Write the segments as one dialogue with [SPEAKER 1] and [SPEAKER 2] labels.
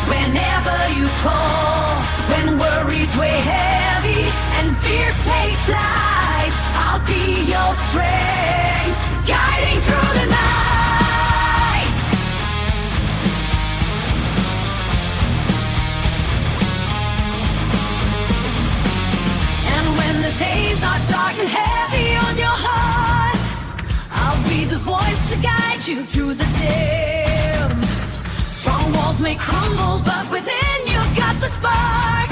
[SPEAKER 1] whenever you call. When worries weigh heavy and fears take flight, I'll be your strength, guiding through the night. And when the days are dark and heavy on your heart, I'll be the voice to guide you through the dim. Strong walls may crumble, but within you've got the spark.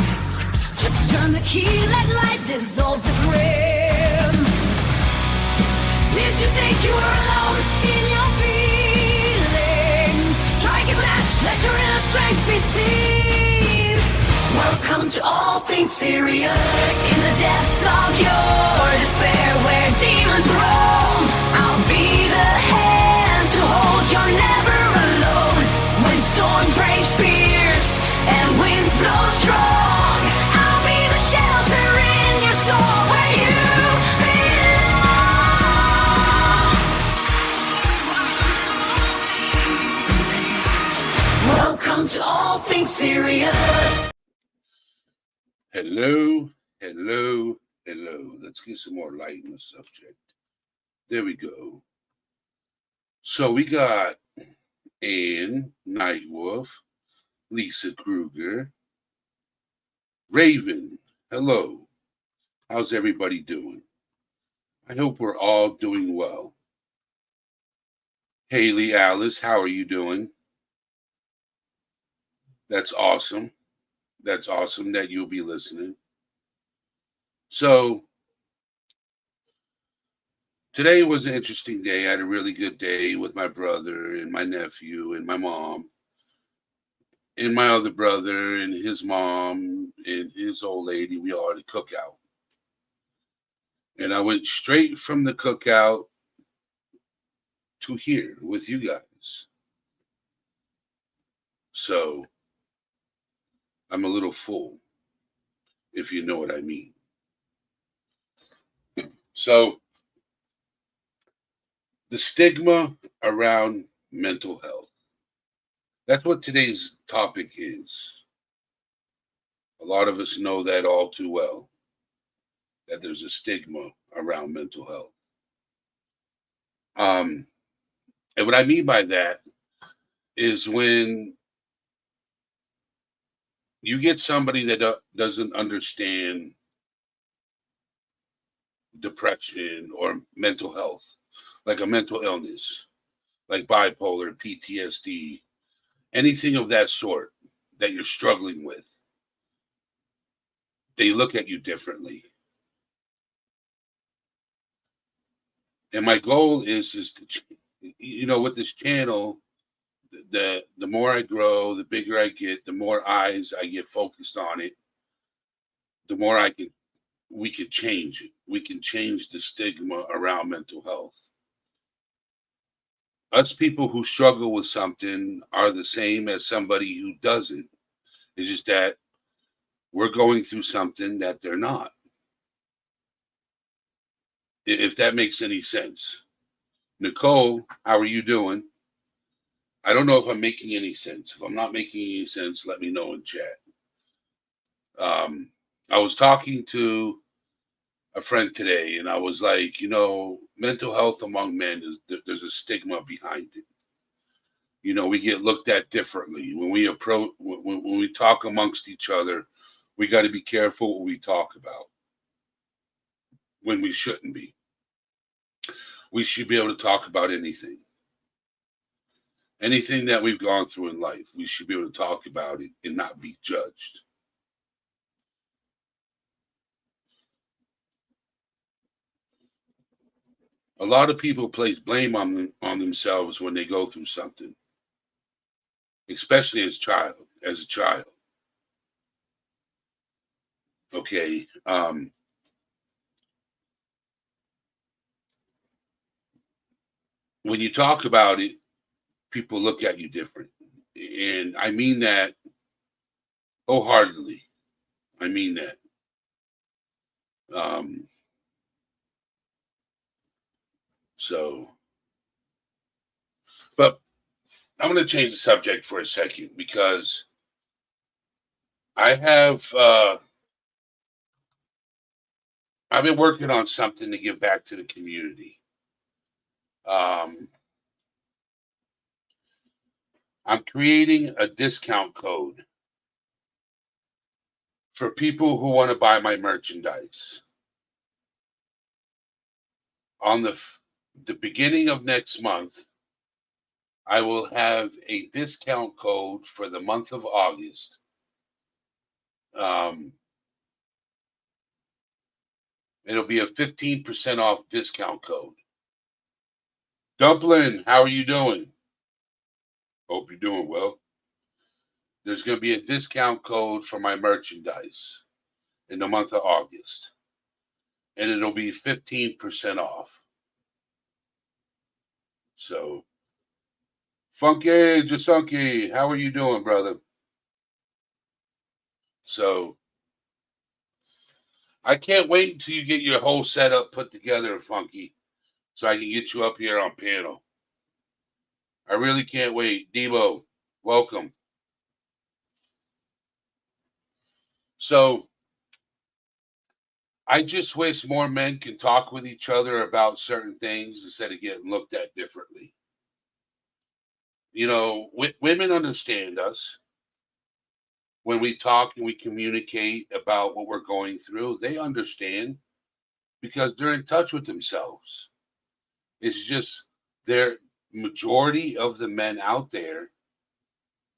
[SPEAKER 1] Just turn the key, let light dissolve the grim. Did you think you were alone in your feelings? Strike a match, let your inner strength be seen. Welcome to all things serious. In the depths of your despair, where demons roam, I'll be the hand to hold. You're never alone. When storms rage fierce and winds blow strong, I'll be the shelter in your soul where you belong. Welcome to all things serious.
[SPEAKER 2] Hello, hello, hello. Let's get some more light in the subject. There we go. So we got Ann, Nightwolf, Lisa Kruger, Raven. Hello. How's everybody doing? I hope we're all doing well. Haley, Alice, how are you doing? That's awesome. That's awesome that you'll be listening. So today was an interesting day. I had a really good day with my brother and my nephew and my mom and my other brother and his mom and his old lady. We all had a cookout. And I went straight from the cookout to here with you guys. So I'm a little full, if you know what I mean. So the stigma around mental health. That's what today's topic is. A lot of us know that all too well, that there's a stigma around mental health. And what I mean by that is when you get somebody that doesn't understand depression or mental health, like a mental illness, like bipolar, PTSD, anything of that sort that you're struggling with, they look at you differently. And my goal is to, with this channel, the more I grow, the bigger I get, the more eyes I get focused on it, the more we can change it. We can change the stigma around mental health. Us people who struggle with something are the same as somebody who doesn't. It's just that we're going through something that they're not. If that makes any sense. Nicole, how are you doing? I don't know if I'm making any sense. If I'm not making any sense, let me know in chat. I was talking to a friend today, and I was like, mental health among men, there's a stigma behind it. We get looked at differently. When we talk amongst each other, we got to be careful what we talk about when we shouldn't be. We should be able to talk about anything. Anything that we've gone through in life, we should be able to talk about it and not be judged. A lot of people place blame on themselves when they go through something, especially as a child. Okay. When you talk about it, people look at you different. And I mean that wholeheartedly. I mean that. But I'm going to change the subject for a second because I have I've been working on something to give back to the community. Um, I'm creating a discount code for people who want to buy my merchandise. On the beginning of next month, I will have a discount code for the month of August. Um, it'll be a 15% off discount code. Dumpling, how are you doing? Hope you're doing well. There's going to be a discount code for my merchandise in the month of August, and it'll be 15% off. So, Funky, Jasunky, how are you doing, brother? So, I can't wait until you get your whole setup put together, Funky, so I can get you up here on panel. I really can't wait. Debo, welcome. So, I just wish more men can talk with each other about certain things instead of getting looked at differently. You know, women understand us when we talk and we communicate about what we're going through. They understand because they're in touch with themselves. It's just their majority of the men out there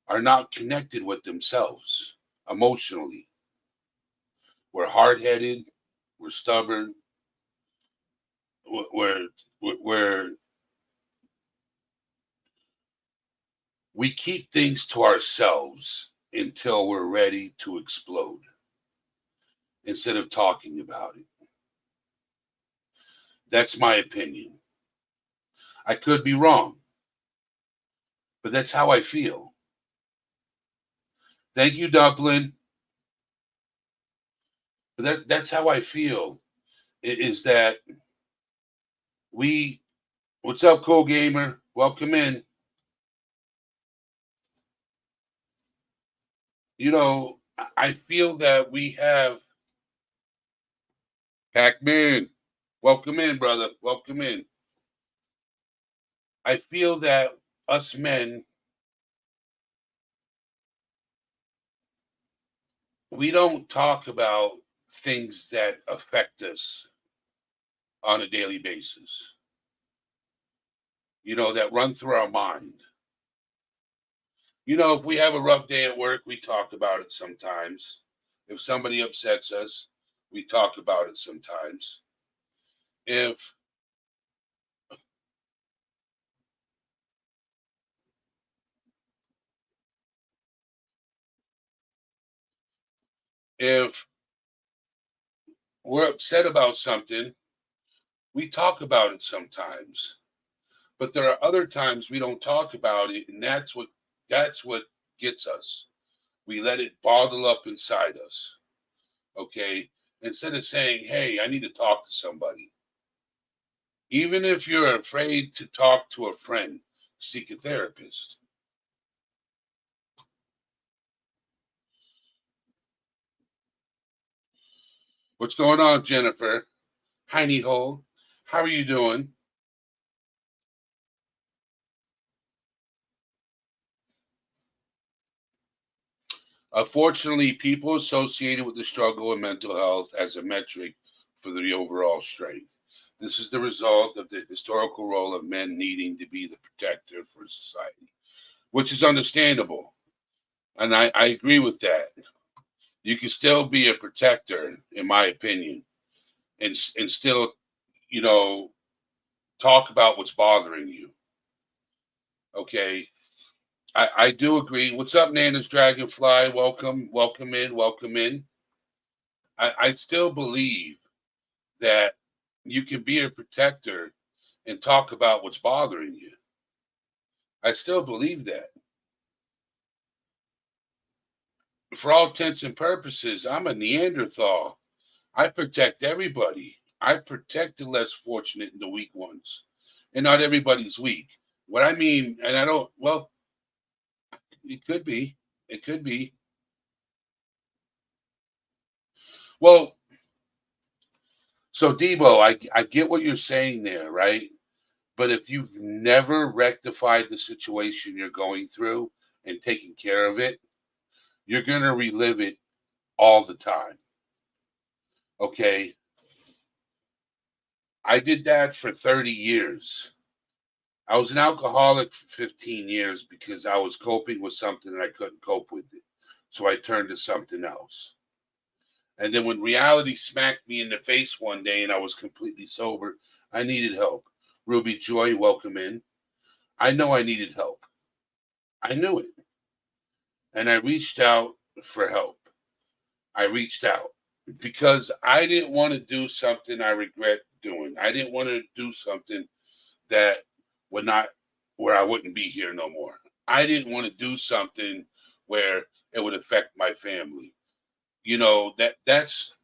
[SPEAKER 2] are not connected with themselves emotionally. We're hard headed, we're stubborn, we're, we're we keep things to ourselves until we're ready to explode instead of talking about it. That's my opinion. I could be wrong, but that's how I feel. Thank you, Dublin. But that's how I feel. Is that we? What's up, Cool Gamer? Welcome in. You know, I feel that we have Pac-Man. Welcome in, brother. Welcome in. I feel that us men, we don't talk about things that affect us on a daily basis, that run through our mind. If we have a rough day at work, we talk about it sometimes. If somebody upsets us, we talk about it sometimes. If if we're upset about something, we talk about it sometimes. But there are other times we don't talk about it, and that's what gets us. We let it bottle up inside us. Okay? Instead of saying, "Hey, I need to talk to somebody." Even if you're afraid to talk to a friend, seek a therapist. What's going on, Jennifer? Heiny Hole. How are you doing? Unfortunately, people associated with the struggle with mental health as a metric for the overall strength. This is the result of the historical role of men needing to be the protector for society, which is understandable. And I agree with that. You can still be a protector, in my opinion, and still, you know, talk about what's bothering you. Okay. I do agree. What's up, Nana's Dragonfly? Welcome, welcome in, welcome in. I still believe that you can be a protector and talk about what's bothering you. I still believe that. For all intents and purposes, I'm a Neanderthal. I protect everybody. I protect the less fortunate and the weak ones. And not everybody's weak. What I mean, and I don't, well, it could be. It could be. Well, so Debo, I get what you're saying there, right? But if you've never rectified the situation you're going through and taken care of it, you're going to relive it all the time. Okay. I did that for 30 years. I was an alcoholic for 15 years because I was coping with something and I couldn't cope with it. So I turned to something else. And then when reality smacked me in the face one day and I was completely sober, I needed help. Ruby Joy, welcome in. I know I needed help. I knew it. And I reached out for help. I reached out because I didn't want to do something I regret doing. I didn't want to do something that would not, where I wouldn't be here no more. I didn't want to do something where it would affect my family. You know, that's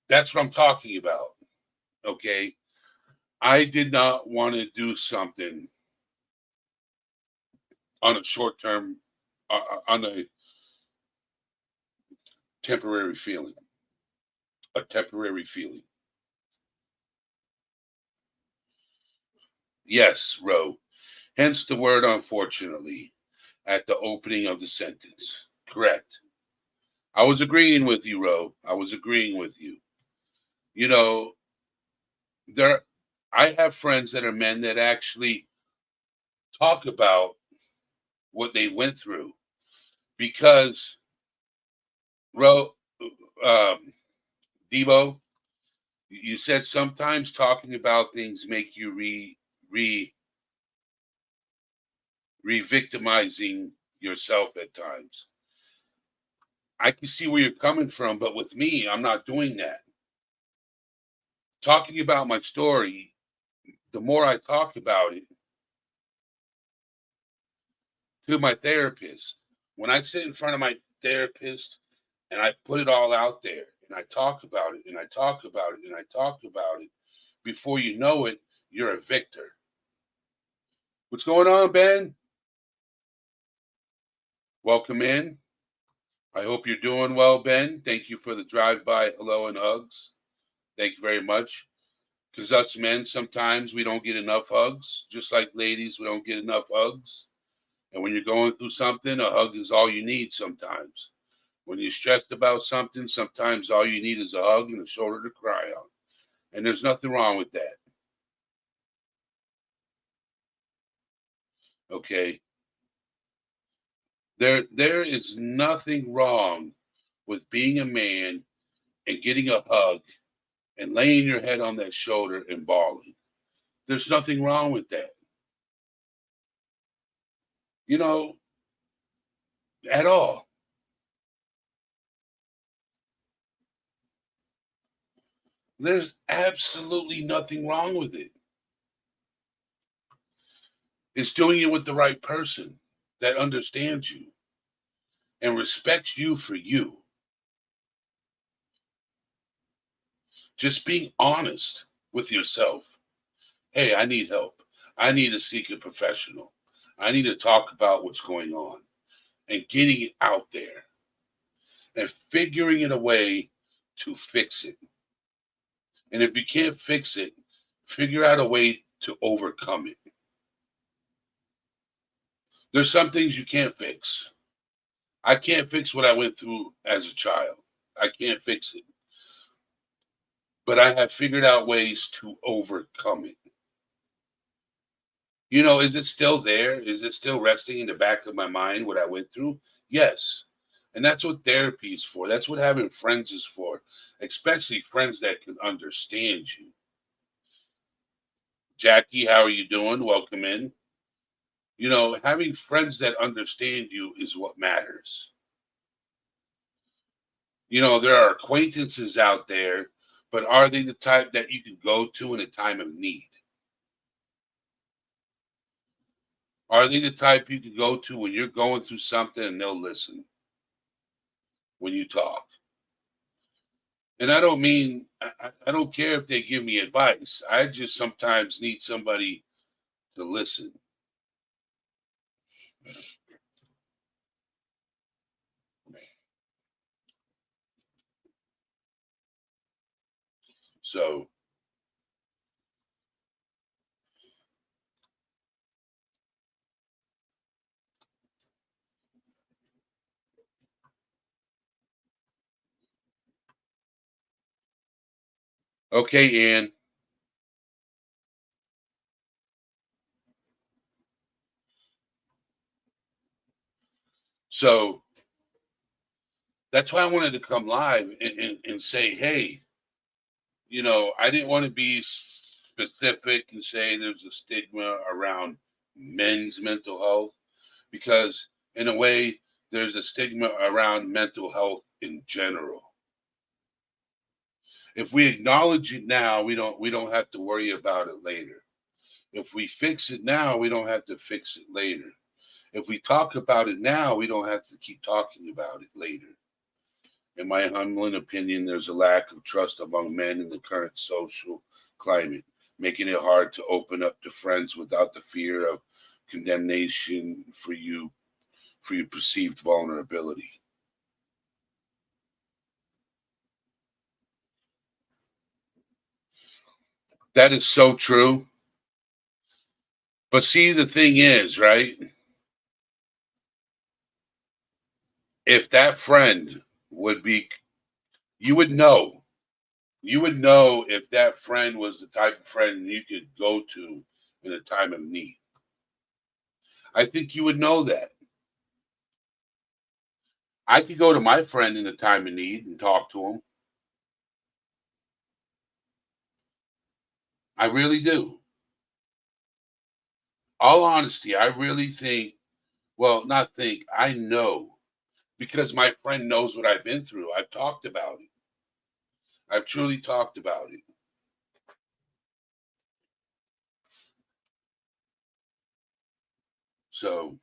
[SPEAKER 2] what I'm talking about. Okay. I did not want to do something on a short term, on a temporary feeling, a temporary feeling. Yes, Ro. Hence the word unfortunately at the opening of the sentence. Correct. I was agreeing with you, Ro. I was agreeing with you. You know, there I have friends that are men that actually talk about what they went through because Ro Debo, you said sometimes talking about things make you re re-victimizing yourself at times. I can see where you're coming from, but with me, I'm not doing that. Talking about my story, the more I talk about it to my therapist, when I sit in front of my therapist and I put it all out there and I talk about it and I talk about it and I talk about it, before you know it, you're a victor. What's going on, Ben? Welcome in. I hope you're doing well, Ben. Thank you for the drive-by hello and hugs. Thank you very much. Because us men, sometimes we don't get enough hugs. Just like ladies, we don't get enough hugs. And when you're going through something, a hug is all you need sometimes. When you're stressed about something, sometimes all you need is a hug and a shoulder to cry on. And there's nothing wrong with that. Okay. There is nothing wrong with being a man and getting a hug and laying your head on that shoulder and bawling. There's nothing wrong with that. You know, at all. There's absolutely nothing wrong with it. It's doing it with the right person that understands you and respects you for you. Just being honest with yourself. Hey, I need help. I need to seek a professional. I need to talk about what's going on and getting it out there and figuring it a way to fix it. And if you can't fix it, figure out a way to overcome it. There's some things you can't fix. I can't fix what I went through as a child. I can't fix it. But I have figured out ways to overcome it. You know, is it still there? Is it still resting in the back of my mind what I went through? Yes. And that's what therapy is for. That's what having friends is for, especially friends that can understand you. Jackie, how are you doing? Welcome in. You know, having friends that understand you is what matters. You know, there are acquaintances out there, but are they the type that you can go to in a time of need? Are they the type you can go to when you're going through something and they'll listen when you talk? And I don't mean, I don't care if they give me advice. I just sometimes need somebody to listen. So okay, Ann. So that's why I wanted to come live and say, hey, I didn't want to be specific and say there's a stigma around men's mental health because, in a way, there's a stigma around mental health in general. If we acknowledge it now, we don't have to worry about it later. If we fix it now, we don't have to fix it later. If we talk about it now, we don't have to keep talking about it later. In my humble opinion, there's a lack of trust among men in the current social climate, making it hard to open up to friends without the fear of condemnation for your perceived vulnerability. That is so true. But see, the thing is, right? If that friend would be, you would know. You would know if that friend was the type of friend you could go to in a time of need. I think you would know that. I could go to my friend in a time of need and talk to him. I really do. All honesty, I really think, well, not think, I know because my friend knows what I've been through. I've talked about it. I've truly talked about it. So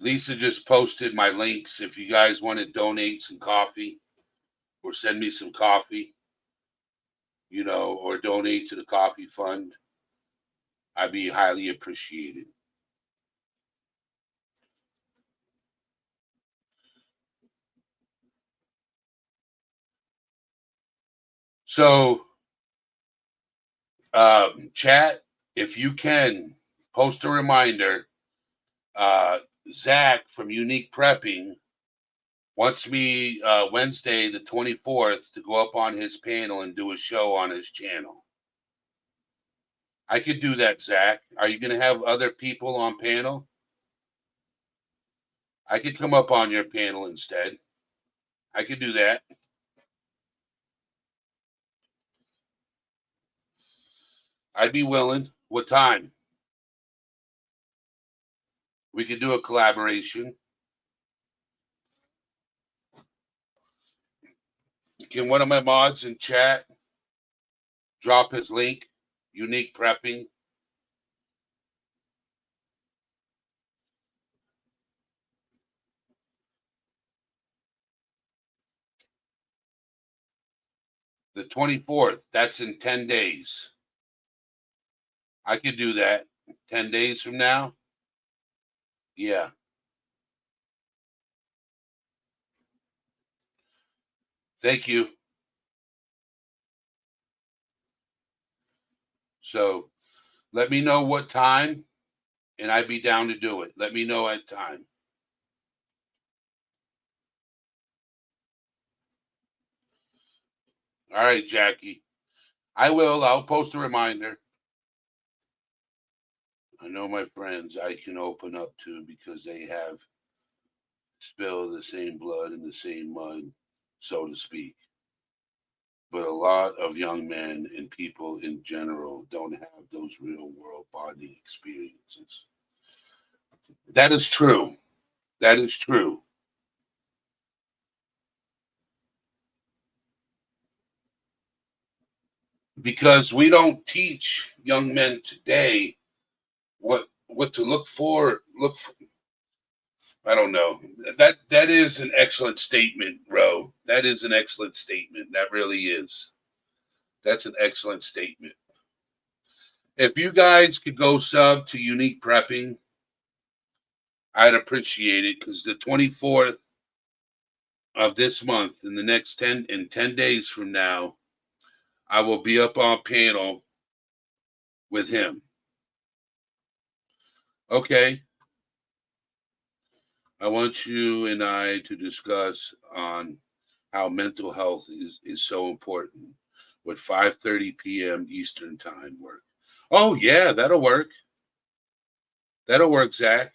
[SPEAKER 2] Lisa just posted my links if you guys want to donate some coffee or send me some coffee, or donate to the coffee fund. I'd be highly appreciated. So, chat, if you can, post a reminder. Zach from Unique Prepping wants me Wednesday, the 24th, to go up on his panel and do a show on his channel. I could do that, Zach. Are you going to have other people on panel? I could come up on your panel instead. I could do that. I'd be willing. What time? We could do a collaboration. Can one of my mods in chat drop his link? Unique Prepping. The 24th. That's in 10 days. I could do that. 10 days from now? Yeah. Thank you. So let me know what time, and I'd be down to do it. Let me know at time. All right, Jackie. I will. I'll post a reminder. I know my friends I can open up to because they have spilled the same blood in the same mud, so to speak. But a lot of young men and people in general don't have those real world bonding experiences. That is true. That is true. Because we don't teach young men today what to look for. I don't know. That is an excellent statement, Ro. That is an excellent statement. That really is. That's an excellent statement. If you guys could go sub to Unique Prepping, I'd appreciate it because the 24th, of this month, in the next 10 days from now, I will be up on panel with him. Okay. I want you and I to discuss on how mental health is so important. Would 5:30 p.m. Eastern time work? Oh yeah, that'll work. That'll work, Zach.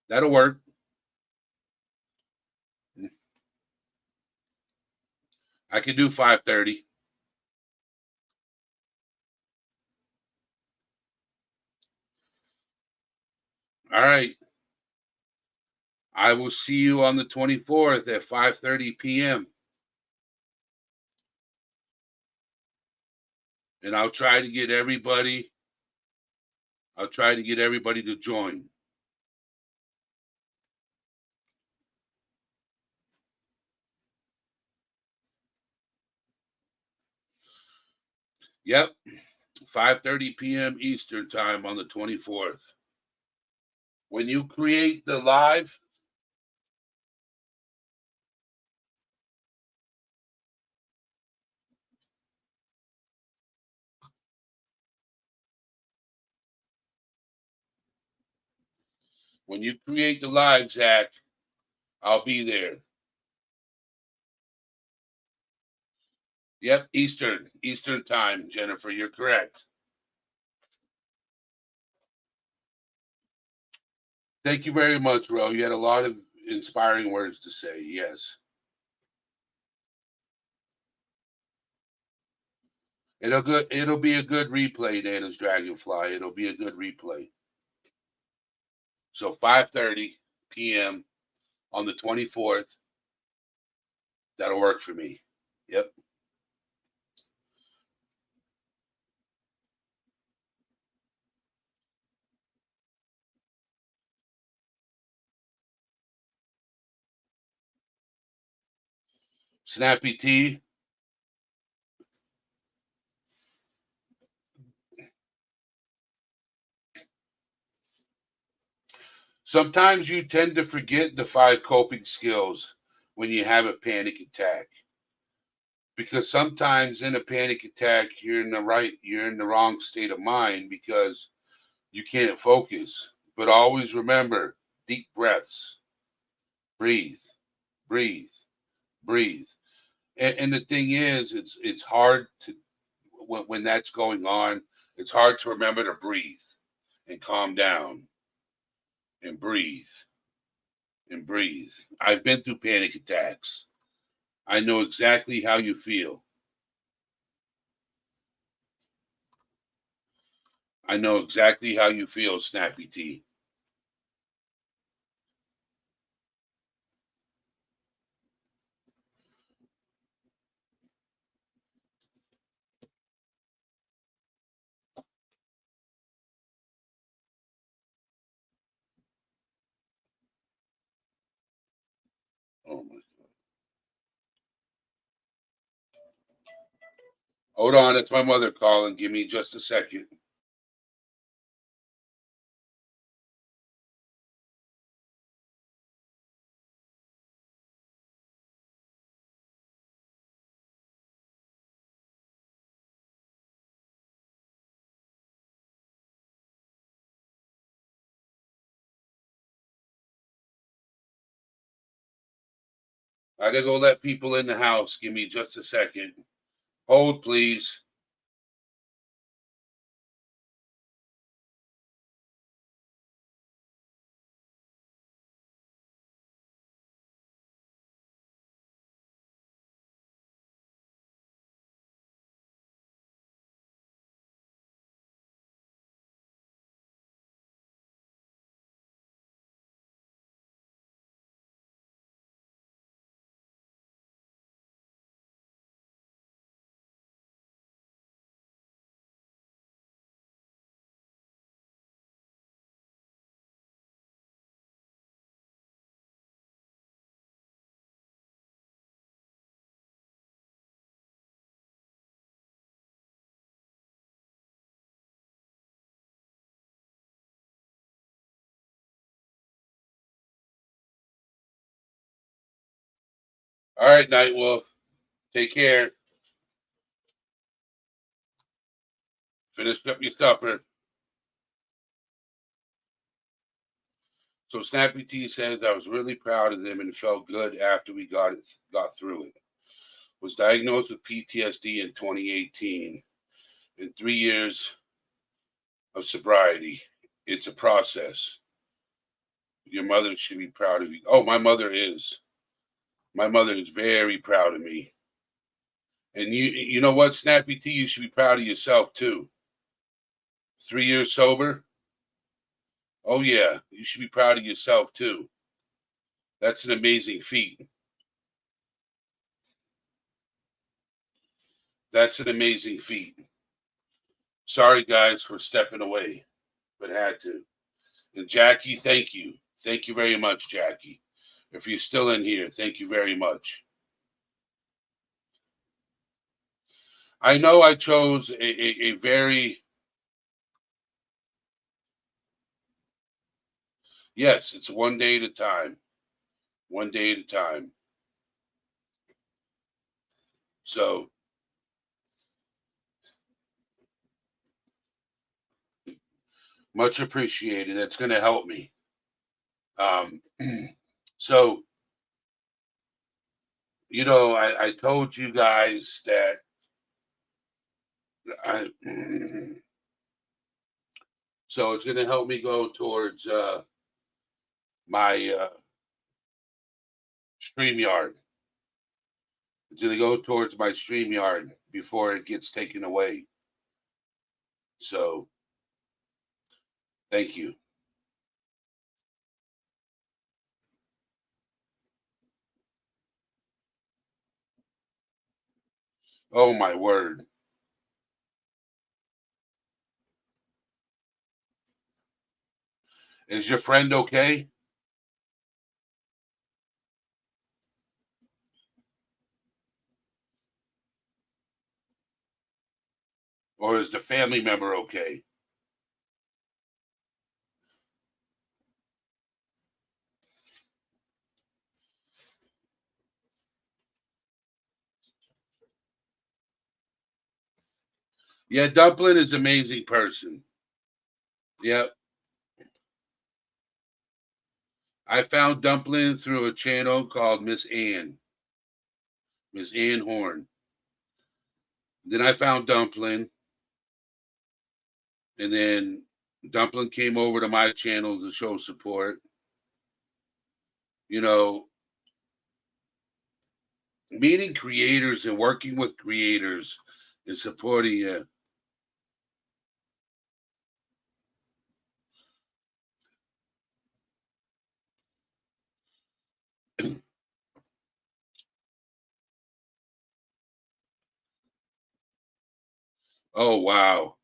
[SPEAKER 2] That'll work. I could do 5:30. All right. I will see you on the 24th at 5:30 p.m. And I'll try to get everybody to join. Yep. 5:30 p.m. Eastern time on the 24th. When you create the live, Zach, I'll be there. Yep, Eastern time, Jennifer. You're correct. Thank you very much, Ro. You had a lot of inspiring words to say. Yes. It'll be a good replay, Nana's Dragonfly. It'll be a good replay. So 5:30 p.m. on the 24th. That'll work for me. Yep. Snappy T. Sometimes you tend to forget the 5 coping skills when you have a panic attack. Because sometimes in a panic attack, you're in the wrong state of mind because you can't focus. But always remember, deep breaths. Breathe, breathe, breathe. And the thing is, it's hard to when that's going on, it's hard to remember to breathe and calm down and breathe and breathe. I've been through panic attacks. I know exactly how you feel. I know exactly how you feel, Snappy T. Oh my God. Hold on, it's my mother calling. Give me just a second. I gotta go let people in the house. Give me just a second. Hold, please. All right, Night Wolf. Take care. Finish up your supper. So Snappy T says, I was really proud of them and felt good after we got through it. Was diagnosed with PTSD in 2018. In 3 years of sobriety, it's a process. Your mother should be proud of you. Oh, my mother is. My mother is very proud of me. And you know what, Snappy T, you should be proud of yourself too. 3 years sober. Oh yeah, you should be proud of yourself too. That's an amazing feat. That's an amazing feat. Sorry guys for stepping away, but had to. And Jackie, thank you. Thank you very much, Jackie. If you're still in here, thank you very much. I know I chose a very, yes, it's one day at a time. One day at a time. So, much appreciated. That's going to help me. Um, so, I told you guys that I, so it's going to help me go towards my StreamYard. It's going to go towards my StreamYard before it gets taken away. So, thank you. Oh, my word. Is your friend okay? Or is the family member okay? Yeah, Dumpling is an amazing person. Yep. I found Dumpling through a channel called Miss Ann Horn. Then I found Dumpling, and then Dumpling came over to my channel to show support. Meeting creators and working with creators and supporting you. Oh wow.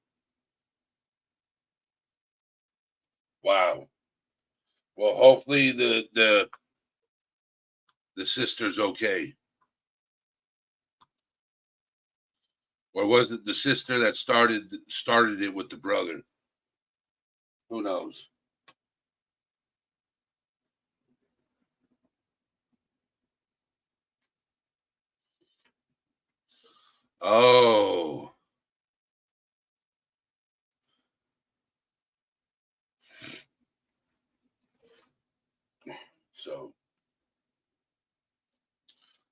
[SPEAKER 2] Wow. Well, hopefully the sister's okay. Or was it the sister that started it with the brother? Who knows? Oh. So,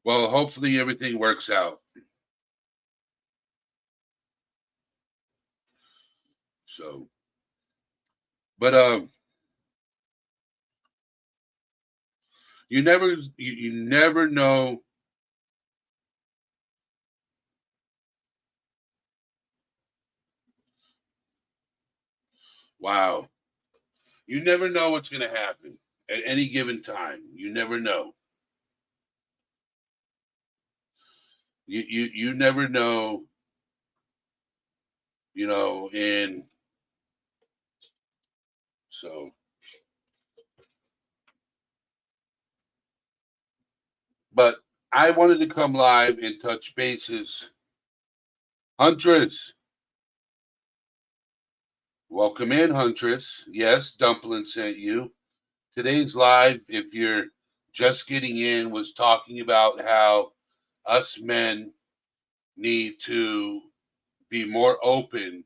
[SPEAKER 2] well, hopefully everything works out. So, but you never know. Wow. You never know what's going to happen at any given time. You never know. You never know, and so, but I wanted to come live and touch bases. Huntress, welcome in, Huntress. Yes, Dumpling sent you. Today's live, if you're just getting in was talking about how us men need to be more open,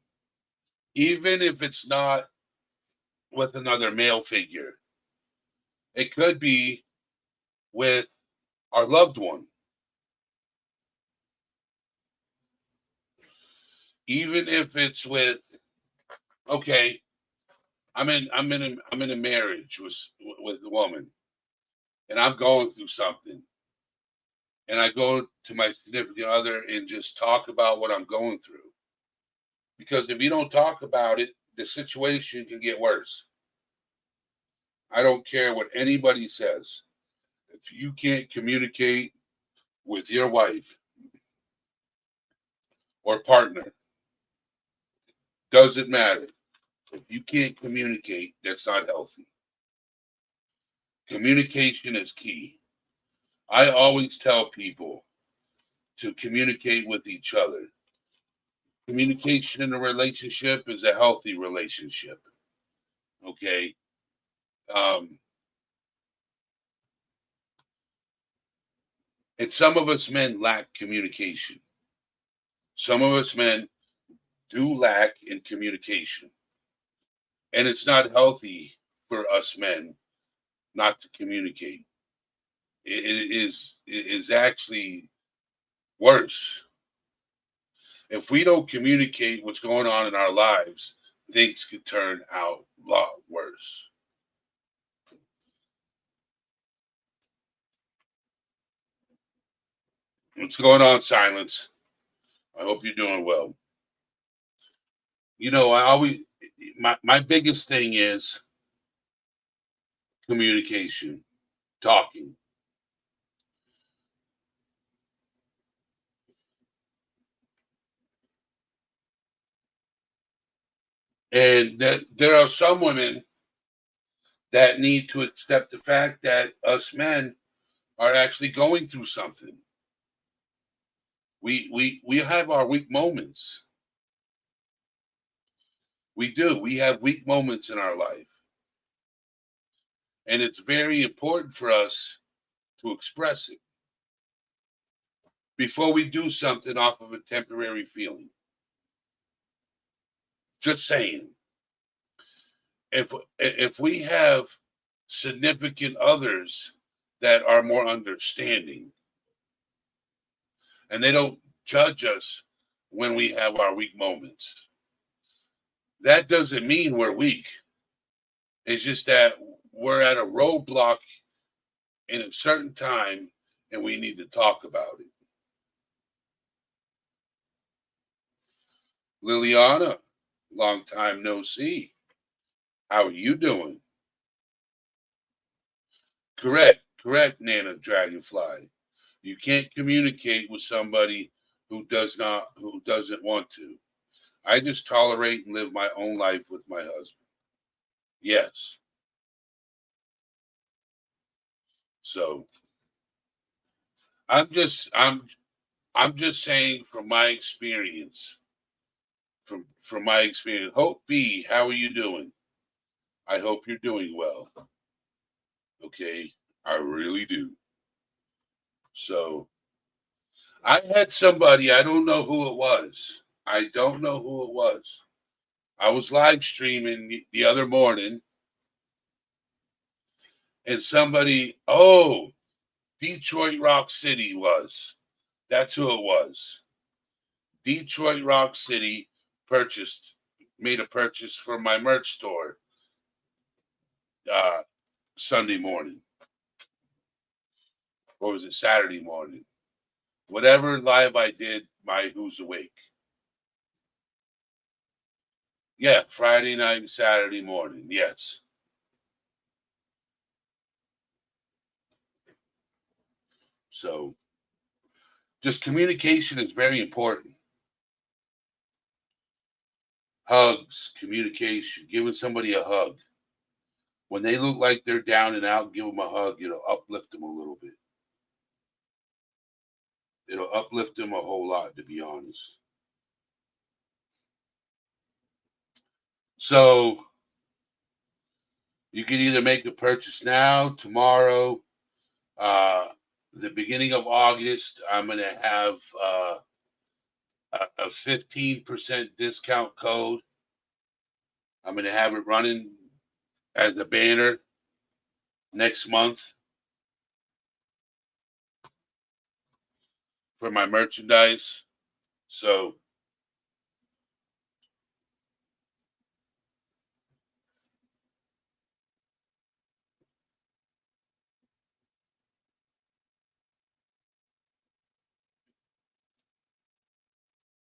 [SPEAKER 2] even if it's not with another male figure. It could be with our loved one. Even if it's with, okay, I'm in a marriage with a woman, and I'm going through something, and I go to my significant other and just talk about what I'm going through. Because if you don't talk about it, the situation can get worse. I don't care what anybody says. If you can't communicate with your wife or partner, doesn't matter. If you can't communicate, that's not healthy. Communication is key. I always tell people to communicate with each other. Communication in a relationship is a healthy relationship. Okay. Um, and some of us men lack communication. Some of us men do lack in communication. And it's not healthy for us men not to communicate. It is actually worse. If we don't communicate what's going on in our lives, things could turn out a lot worse. What's going on, Silence? I hope you're doing well. I always, my biggest thing is communication, talking. And that there are some women that need to accept the fact that us men are actually going through something. We have our weak moments. We do. We have weak moments in our life. And it's very important for us to express it before we do something off of a temporary feeling. Just saying. If we have significant others that are more understanding and they don't judge us when we have our weak moments, that doesn't mean we're weak. It's just that we're at a roadblock in a certain time and we need to talk about it. Liliana, long time no see. How are you doing? Correct, Nana Dragonfly. You can't communicate with somebody who doesn't want to. I just tolerate and live my own life with my husband. Yes. So I'm just saying from my experience. From my experience. Hope B, how are you doing? I hope you're doing well. Okay. I really do. So I had somebody, I don't know who it was. I don't know who it was. I was live streaming the other morning and somebody, oh, Detroit Rock City was. That's who it was. Detroit Rock City made a purchase for my merch store uh, Sunday morning. Or was it Saturday morning? Whatever live I did, my Who's Awake. Yeah, Friday night and Saturday morning. Yes. So just communication is very important. Hugs, communication, giving somebody a hug. When they look like they're down and out, give them a hug. It'll uplift them a little bit. It'll uplift them a whole lot, to be honest. So you can either make a purchase now, tomorrow, The beginning of August, I'm going to have a 15% discount code. I'm going to have it running as a banner next month for my merchandise. So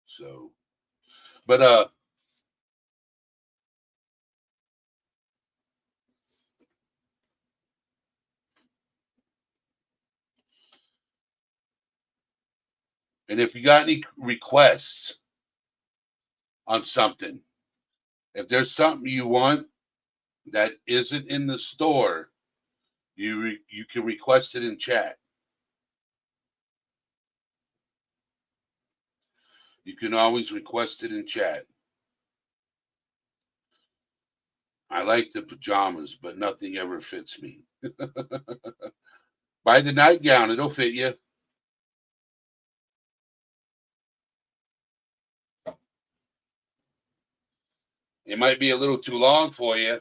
[SPEAKER 2] so but and if you got any requests on something, if there's something you want that isn't in the store, you can request it in chat. You can always request it in chat. I like the pajamas, but nothing ever fits me. Buy the nightgown, it'll fit you. It might be a little too long for you.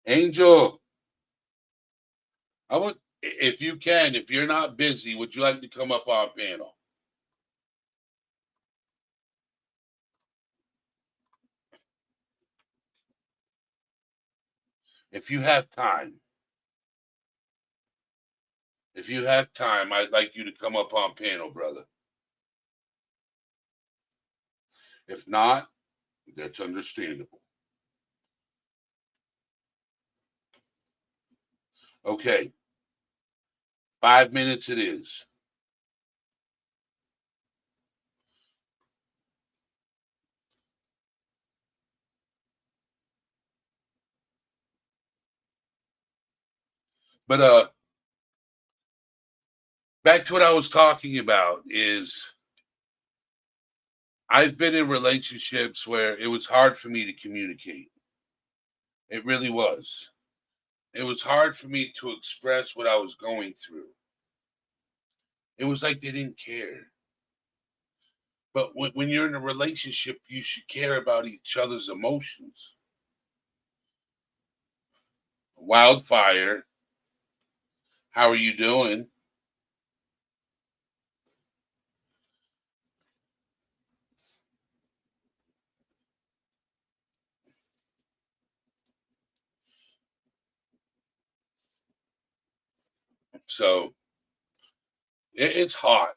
[SPEAKER 2] Angel, I would, if you can, if you're not busy, would you like to come up on panel? If you have time. If you have time, I'd like you to come up on panel, brother. If not, that's understandable. Okay. 5 minutes it is. But back to what I was talking about is I've been in relationships where it was hard for me to communicate. It really was. It was hard for me to express what I was going through. It was like they didn't care. But when you're in a relationship, you should care about each other's emotions. Wildfire, how are you doing? So it's hot.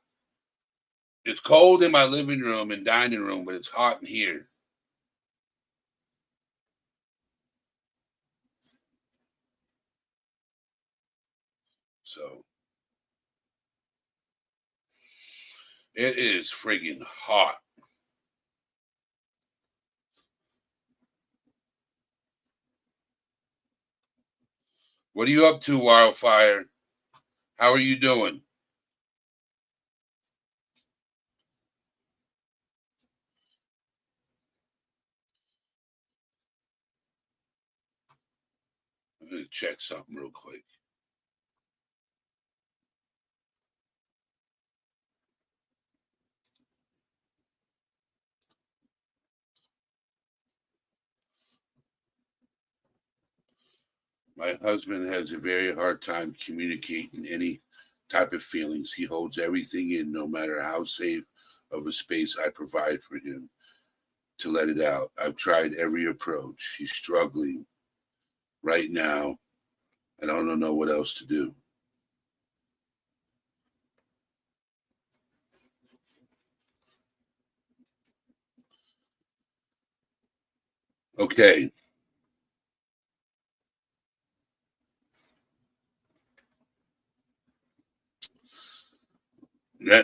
[SPEAKER 2] It's cold in my living room and dining room, but it's hot in here. So it is friggin' hot. What are you up to, Wildfire? How are you doing? I'm going to check something real quick. My husband has a very hard time communicating any type of feelings. He holds everything in, no matter how safe of a space I provide for him to let it out. I've tried every approach. He's struggling right now. I don't know what else to do. Okay.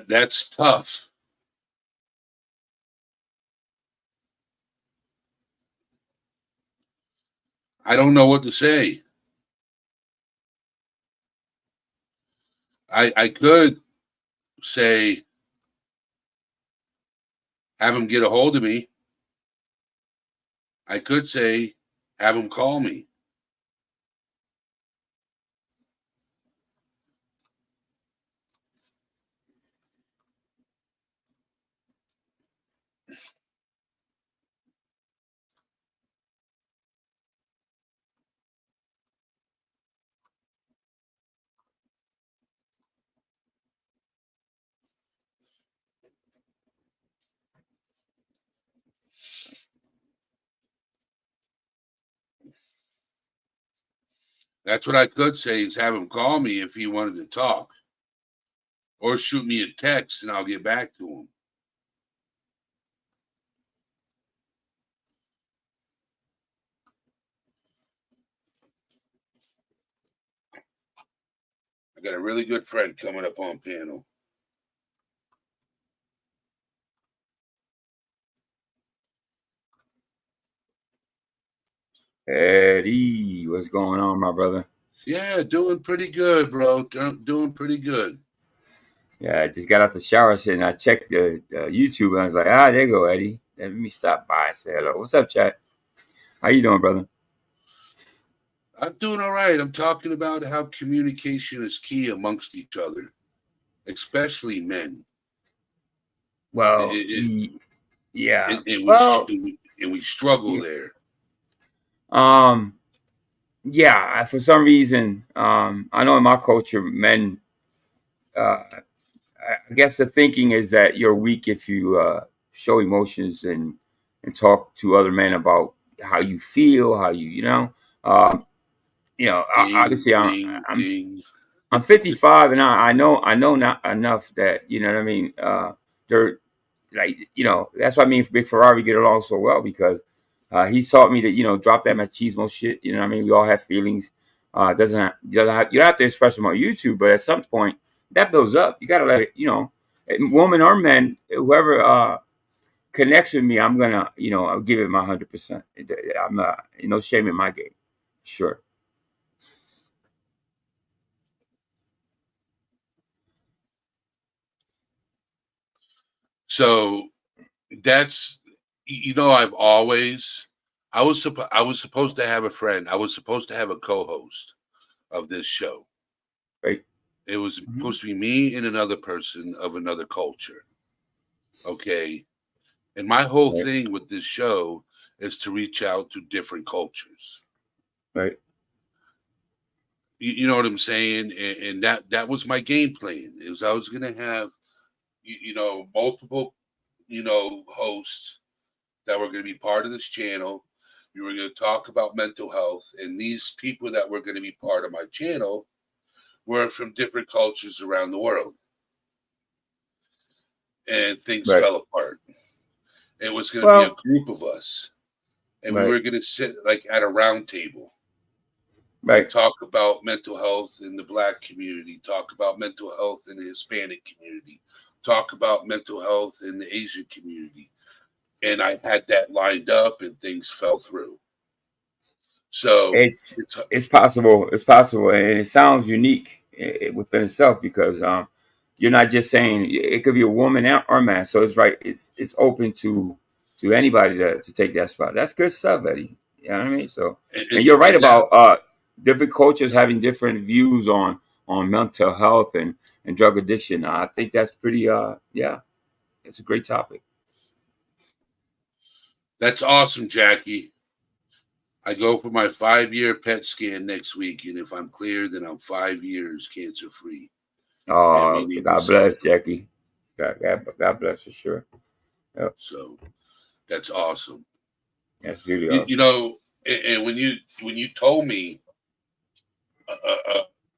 [SPEAKER 2] That's tough. I don't know what to say. I could say Have him get a hold of me. I could say, have him call me. That's what I could say is have him call me if he wanted to talk. Or shoot me a text and I'll get back to him. I got a really good friend coming up on panel.
[SPEAKER 3] Eddie, what's going on, my brother?
[SPEAKER 2] Yeah, doing pretty good, bro. Doing pretty good.
[SPEAKER 3] Yeah, I just got out the shower and I checked the YouTube and I was like, there you go, Eddie. Let me stop by and say hello. What's up, chat? How you doing, brother?
[SPEAKER 2] I'm doing all right. I'm talking about how communication is key amongst each other, especially men.
[SPEAKER 3] Well, yeah. Well,
[SPEAKER 2] And we struggle there.
[SPEAKER 3] Yeah. For some reason, I know in my culture, men. I guess the thinking is that you're weak if you show emotions and talk to other men about how you feel, how um,
[SPEAKER 2] Ding,
[SPEAKER 3] obviously
[SPEAKER 2] ding,
[SPEAKER 3] I'm
[SPEAKER 2] ding.
[SPEAKER 3] I'm 55 and I know not enough that you know what I mean. They're like that's why me and Big Ferrari get along so well because he taught me that drop that machismo shit. You know what I mean? We all have feelings. You don't have to express them on YouTube, but at some point that builds up. You gotta let it. Woman or men, whoever connects with me, I'm gonna I'll give it my 100%. I'm no shame in my game. Sure.
[SPEAKER 2] So that's I've always I was supposed to have a friend. I was supposed to have a co-host of this show.
[SPEAKER 3] Right.
[SPEAKER 2] It was supposed to be me and another person of another culture. Okay. And my whole
[SPEAKER 3] Right.
[SPEAKER 2] thing with this show is to reach out to different cultures.
[SPEAKER 3] Right.
[SPEAKER 2] You know what I'm saying? And that was my game plan. Is I was gonna have multiple hosts that were going to be part of this channel. We were going to talk about mental health, and these people that were going to be part of my channel were from different cultures around the world. And things
[SPEAKER 3] Right.
[SPEAKER 2] fell apart. It was going to be a group of us, and we
[SPEAKER 3] Right.
[SPEAKER 2] were going to sit like at a round table
[SPEAKER 3] Right.
[SPEAKER 2] and talk about mental health in the Black community, talk about mental health in the Hispanic community, talk about mental health in the Asian community. And I had that lined up, and things fell through. So
[SPEAKER 3] it's possible. It's possible, and it sounds unique within itself because you're not just saying it could be a woman or man. So it's right. It's open to anybody to take that spot. That's good stuff, Eddie. You know what I mean? So, and you're right about different cultures having different views on mental health and drug addiction. I think that's pretty. Yeah, it's a great topic.
[SPEAKER 2] That's awesome, Jackie. I go for my 5-year PET scan next week, and if I'm clear, then I'm 5 years cancer free. And we need
[SPEAKER 3] God
[SPEAKER 2] to
[SPEAKER 3] bless,
[SPEAKER 2] celebrate.
[SPEAKER 3] Jackie. God bless for sure. Yep.
[SPEAKER 2] So that's awesome.
[SPEAKER 3] That's really
[SPEAKER 2] You
[SPEAKER 3] awesome.
[SPEAKER 2] know, and when you told me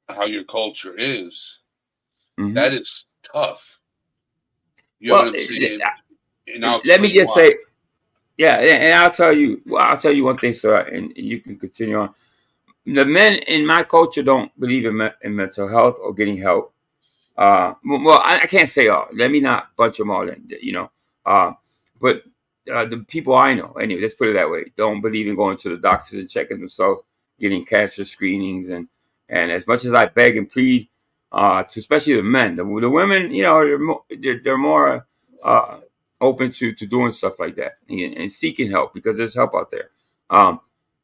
[SPEAKER 2] how your culture is,
[SPEAKER 3] Mm-hmm.
[SPEAKER 2] that is tough. You know
[SPEAKER 3] Well,
[SPEAKER 2] what I'm saying? And I'll
[SPEAKER 3] let me
[SPEAKER 2] explain
[SPEAKER 3] just
[SPEAKER 2] why.
[SPEAKER 3] say, yeah, and I'll tell you. Well, I'll tell you one thing, sir, and you can continue on. The men in my culture don't believe in mental health or getting help. Well, I can't say all. Let me not bunch them all in. But the people I know, anyway, let's put it that way, don't believe in going to the doctors and checking themselves, getting cancer screenings, and as much as I beg and plead, to especially the men, the women, they're more open to doing stuff like that and seeking help because there's help out there. Um,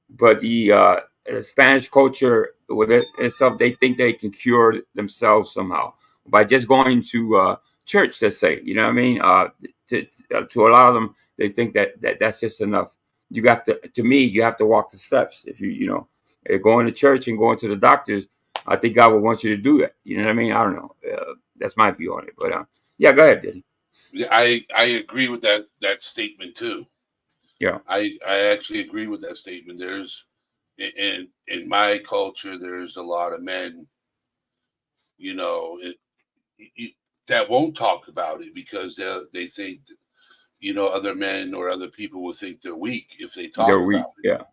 [SPEAKER 3] but the Spanish culture with it itself, they think they can cure themselves somehow by just going to church. Let's say, you know what I mean. To a lot of them, they think that's just enough. You got to me, you have to walk the steps. If going to church and going to the doctors, I think God would want you to do that. You know what I mean? I don't know. That's my view on it. But yeah, go ahead, Diddy.
[SPEAKER 2] Yeah, I agree with that statement too.
[SPEAKER 3] Yeah.
[SPEAKER 2] I actually agree with that statement. There's in my culture, there's a lot of men, you know, that won't talk about it because they think, other men or other people will think they're weak if they talk
[SPEAKER 3] They're weak.
[SPEAKER 2] about it.
[SPEAKER 3] Yeah.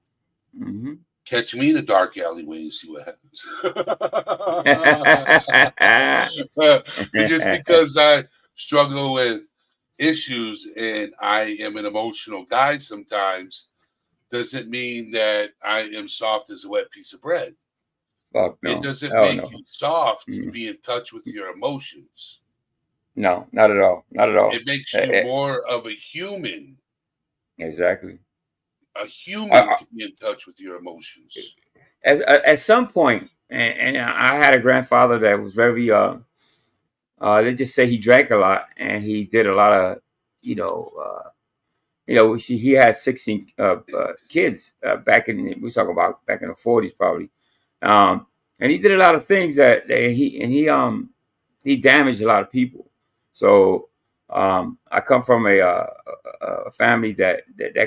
[SPEAKER 3] Mm-hmm.
[SPEAKER 2] Catch me in a dark alleyway and see what happens. Just because I struggle with issues and I am an emotional guy sometimes doesn't mean that I am soft as a wet piece of bread.
[SPEAKER 3] Fuck
[SPEAKER 2] It
[SPEAKER 3] no.
[SPEAKER 2] doesn't
[SPEAKER 3] Hell
[SPEAKER 2] make
[SPEAKER 3] no.
[SPEAKER 2] you soft to
[SPEAKER 3] Mm.
[SPEAKER 2] be in touch with your emotions.
[SPEAKER 3] No, not at all. Not at all.
[SPEAKER 2] It makes you more of a human.
[SPEAKER 3] Exactly.
[SPEAKER 2] A human to be in touch with your emotions.
[SPEAKER 3] At some point, and I had a grandfather that was very let's just say he drank a lot and he did a lot of he had 16 kids we talk about back in the 40s probably, and he did a lot of things he damaged a lot of people. So I come from a family that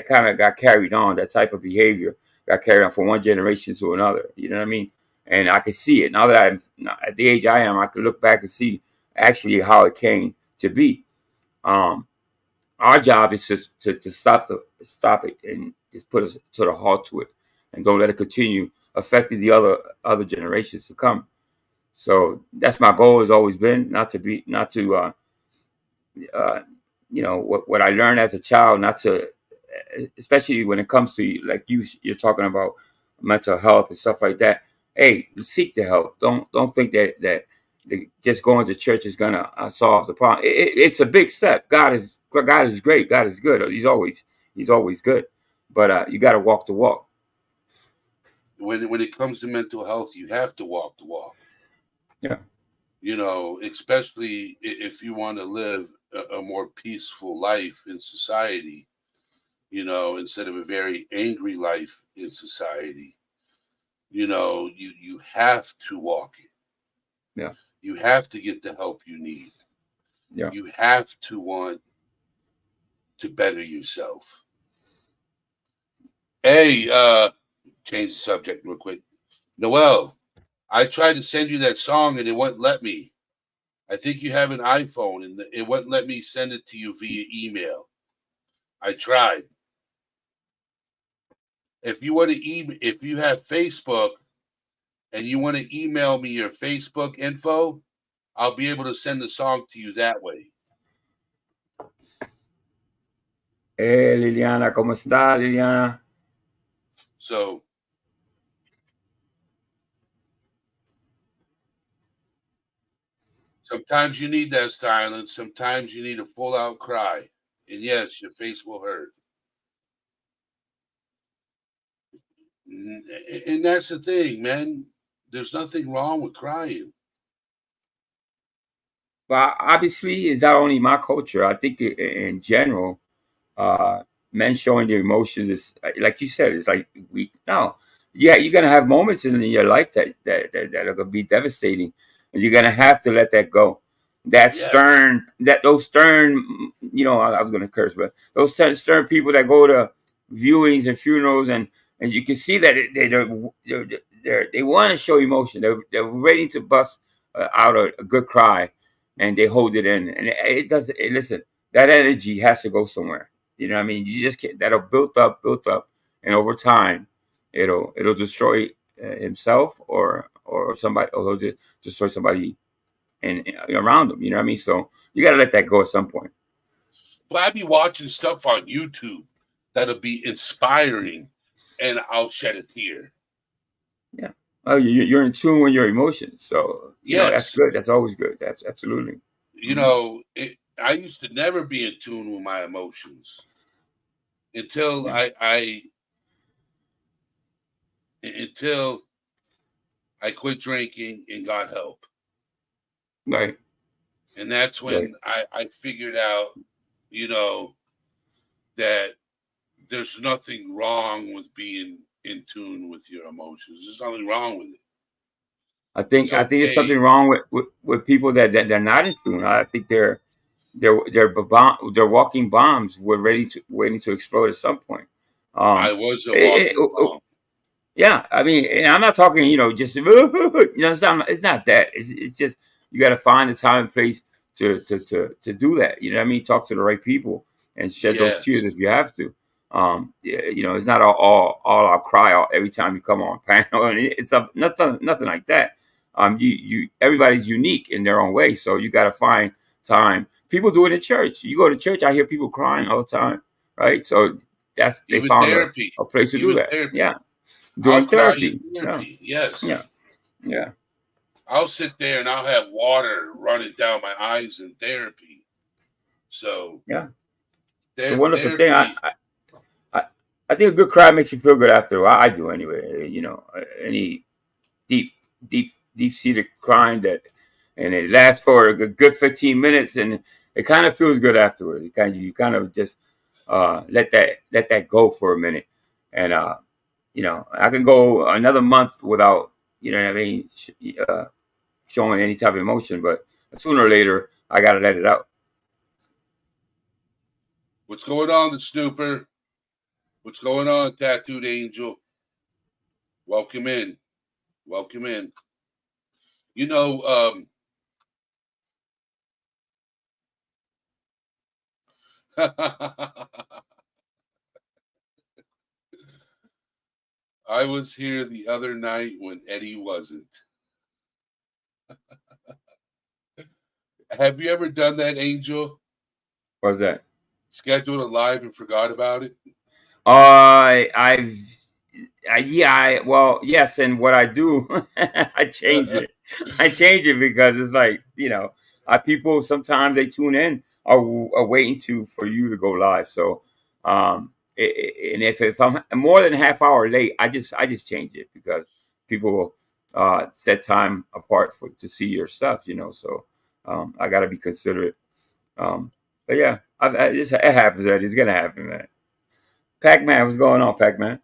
[SPEAKER 3] kind of got carried on. That type of behavior got carried on from one generation to another. You know what I mean? And I can see it now that I'm at the age I am. I can look back and see actually how it came to be. Our job is just to stop it and just put us to the halt to it, and don't let it continue affecting the other generations to come. So that's my goal has always been not to uh, what I learned as a child, not to, especially when it comes to like you're talking about mental health and stuff like that. Hey, seek the help. Don't think that just going to church is gonna solve the problem. It's a big step. God is great. God is good. He's always good. But you got to walk the walk.
[SPEAKER 2] When it comes to mental health, you have to walk the walk.
[SPEAKER 3] Yeah.
[SPEAKER 2] Especially if you want to live a more peaceful life in society, instead of a very angry life in society, you have to walk it.
[SPEAKER 3] Yeah.
[SPEAKER 2] You have to get the help you need.
[SPEAKER 3] Yeah.
[SPEAKER 2] You have to want to better yourself. Hey, change the subject real quick. Noel, I tried to send you that song and it wouldn't let me. I think you have an iPhone and it wouldn't let me send it to you via email. I tried. If you have Facebook and you want to email me your Facebook info, I'll be able to send the song to you that way.
[SPEAKER 3] Hey, Liliana, ¿cómo está, Liliana?
[SPEAKER 2] So sometimes you need that silence. Sometimes you need a full out cry. And yes, your face will hurt. And that's the thing, man. There's nothing wrong with crying.
[SPEAKER 3] But obviously, it's not only my culture. I think in general, uh, men showing their emotions is like you said. It's like weak. No, yeah, you're gonna have moments in your life that are gonna be devastating, and you're gonna have to let that go.
[SPEAKER 2] Yeah.
[SPEAKER 3] Those stern, I was gonna curse, but those stern people that go to viewings and funerals, and you can see that they want to show emotion. They're ready to bust out a good cry, and they hold it in, and it doesn't. Listen, that energy has to go somewhere. You know what I mean? You just can't. That'll built up, and over time, it'll destroy himself or somebody, or he'll destroy somebody and around him. You know what I mean? So you got to let that go at some point.
[SPEAKER 2] But I be watching stuff on YouTube that'll be inspiring, and I'll shed a tear.
[SPEAKER 3] Yeah. Oh, you're in tune with your emotions, so
[SPEAKER 2] yes,
[SPEAKER 3] that's good. That's always good. That's absolutely.
[SPEAKER 2] I used to never be in tune with my emotions until
[SPEAKER 3] Yeah.
[SPEAKER 2] until I quit drinking and got help.
[SPEAKER 3] Right.
[SPEAKER 2] And that's
[SPEAKER 3] Right.
[SPEAKER 2] when I figured out, you know, that there's nothing wrong with being in tune with your emotions. There's nothing wrong with it. It's
[SPEAKER 3] I think there's something
[SPEAKER 2] okay.
[SPEAKER 3] wrong with people that they're not in tune. I think they're walking bombs. We're waiting to explode at some point.
[SPEAKER 2] I
[SPEAKER 3] Um,
[SPEAKER 2] was a
[SPEAKER 3] it,
[SPEAKER 2] walking bomb.
[SPEAKER 3] Yeah, I mean, and I'm not talking, just it's not that. It's just you got to find the time and place to do that. You know what I mean? Talk to the right people and shed those
[SPEAKER 2] Yes.
[SPEAKER 3] tears if you have to. Yeah, it's not all I'll cry out every time you come on panel, and nothing like that. You everybody's unique in their own way, so you got to find time. People do it in church. You go to church, I hear people crying all the time, right? So they
[SPEAKER 2] Even
[SPEAKER 3] found
[SPEAKER 2] therapy.
[SPEAKER 3] a place to do
[SPEAKER 2] Even
[SPEAKER 3] that.
[SPEAKER 2] therapy.
[SPEAKER 3] Yeah.
[SPEAKER 2] I'll
[SPEAKER 3] Doing
[SPEAKER 2] cry in
[SPEAKER 3] therapy. Yeah,
[SPEAKER 2] therapy. Yes.
[SPEAKER 3] yeah, yeah,
[SPEAKER 2] I'll sit there and I'll have water running down my eyes in therapy. So
[SPEAKER 3] yeah. It's a wonderful thing.
[SPEAKER 2] therapy.
[SPEAKER 3] I, I think a good cry makes you feel good after a while. I do anyway. Any deep, deep seated crying and it lasts for a good 15 minutes, and it kind of feels good afterwards. You kind of just let that go for a minute, and I can go another month without, what I mean, showing any type of emotion, but sooner or later I gotta let it out.
[SPEAKER 2] What's going on, the snooper? What's going on, tattooed angel? Welcome in. Welcome in. You know, I was here the other night when Eddie wasn't. Have you ever done that, Angel?
[SPEAKER 3] What's that?
[SPEAKER 2] Scheduled a live and forgot about it?
[SPEAKER 3] I've yeah, well, yes, and what I do, I change it. I change it because it's like, people sometimes they tune in are waiting for you to go live. So, and if I'm more than a half hour late, I just change it because people set time apart to see your stuff. So I got to be considerate. But yeah, it happens. That it's gonna happen, man. Pac Man, what's going on, Pac Man?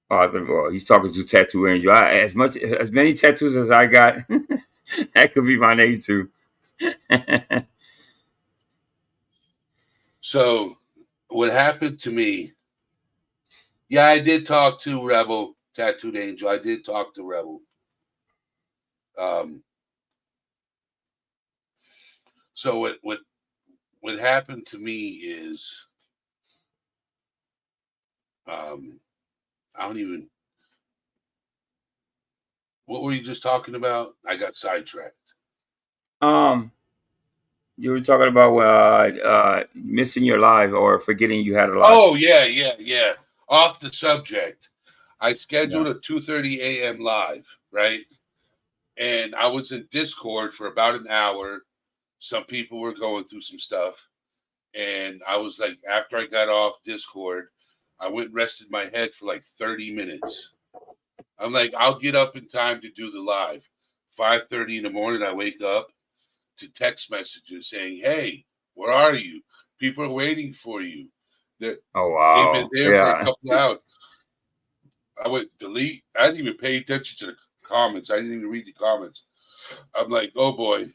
[SPEAKER 3] Well, he's talking to Tattoo Angel. As many tattoos as I got, that could be my name too.
[SPEAKER 2] So, what happened to me? Yeah, I did talk to Rebel, tattooed angel. I did talk to Rebel. Um, so what happened to me is, I don't even. What were you just talking about? I got sidetracked.
[SPEAKER 3] um, you were talking about missing your live or forgetting you had a live.
[SPEAKER 2] Oh yeah. Off the subject. I
[SPEAKER 3] Yeah.
[SPEAKER 2] scheduled a 2:30 a.m. live, right? And I was in Discord for about an hour. Some people were going through some stuff. And I was like, after I got off Discord, I went and rested my head for like 30 minutes. I'm like, I'll get up in time to do the live. 5:30 in the morning, I wake up to text messages saying, "Hey, where are you? People are waiting for you. They're,
[SPEAKER 3] Oh
[SPEAKER 2] they've been
[SPEAKER 3] wow.
[SPEAKER 2] there for a
[SPEAKER 3] Yeah.
[SPEAKER 2] couple of hours." I went delete. I didn't even pay attention to the comments. I didn't even read the comments. I'm like, oh boy.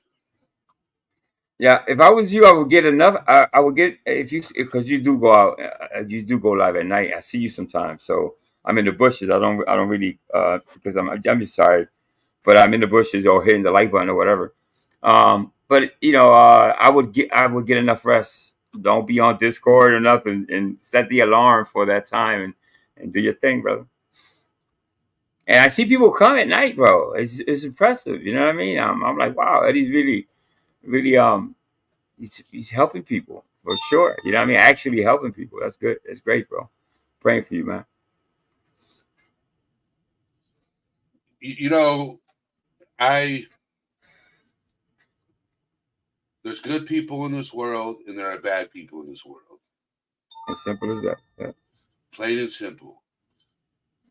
[SPEAKER 3] Yeah, if I was you, I would get enough. I would get if you because you do go out, you do go live at night. I see you sometimes, so I'm in the bushes. I don't really because I'm just tired, but I'm in the bushes or hitting the like button or whatever. But I would get enough rest. Don't be on Discord or nothing, and set the alarm for that time and do your thing, brother. And I see people come at night, bro. It's impressive. You know what I mean? I'm like, wow, Eddie's really he's helping people for sure. You know what I mean? Actually helping people. That's good. That's great, bro. Praying for you, man.
[SPEAKER 2] You know, I there's good people in this world and there are bad people in this world.
[SPEAKER 3] As simple as that. Yeah.
[SPEAKER 2] Plain and simple.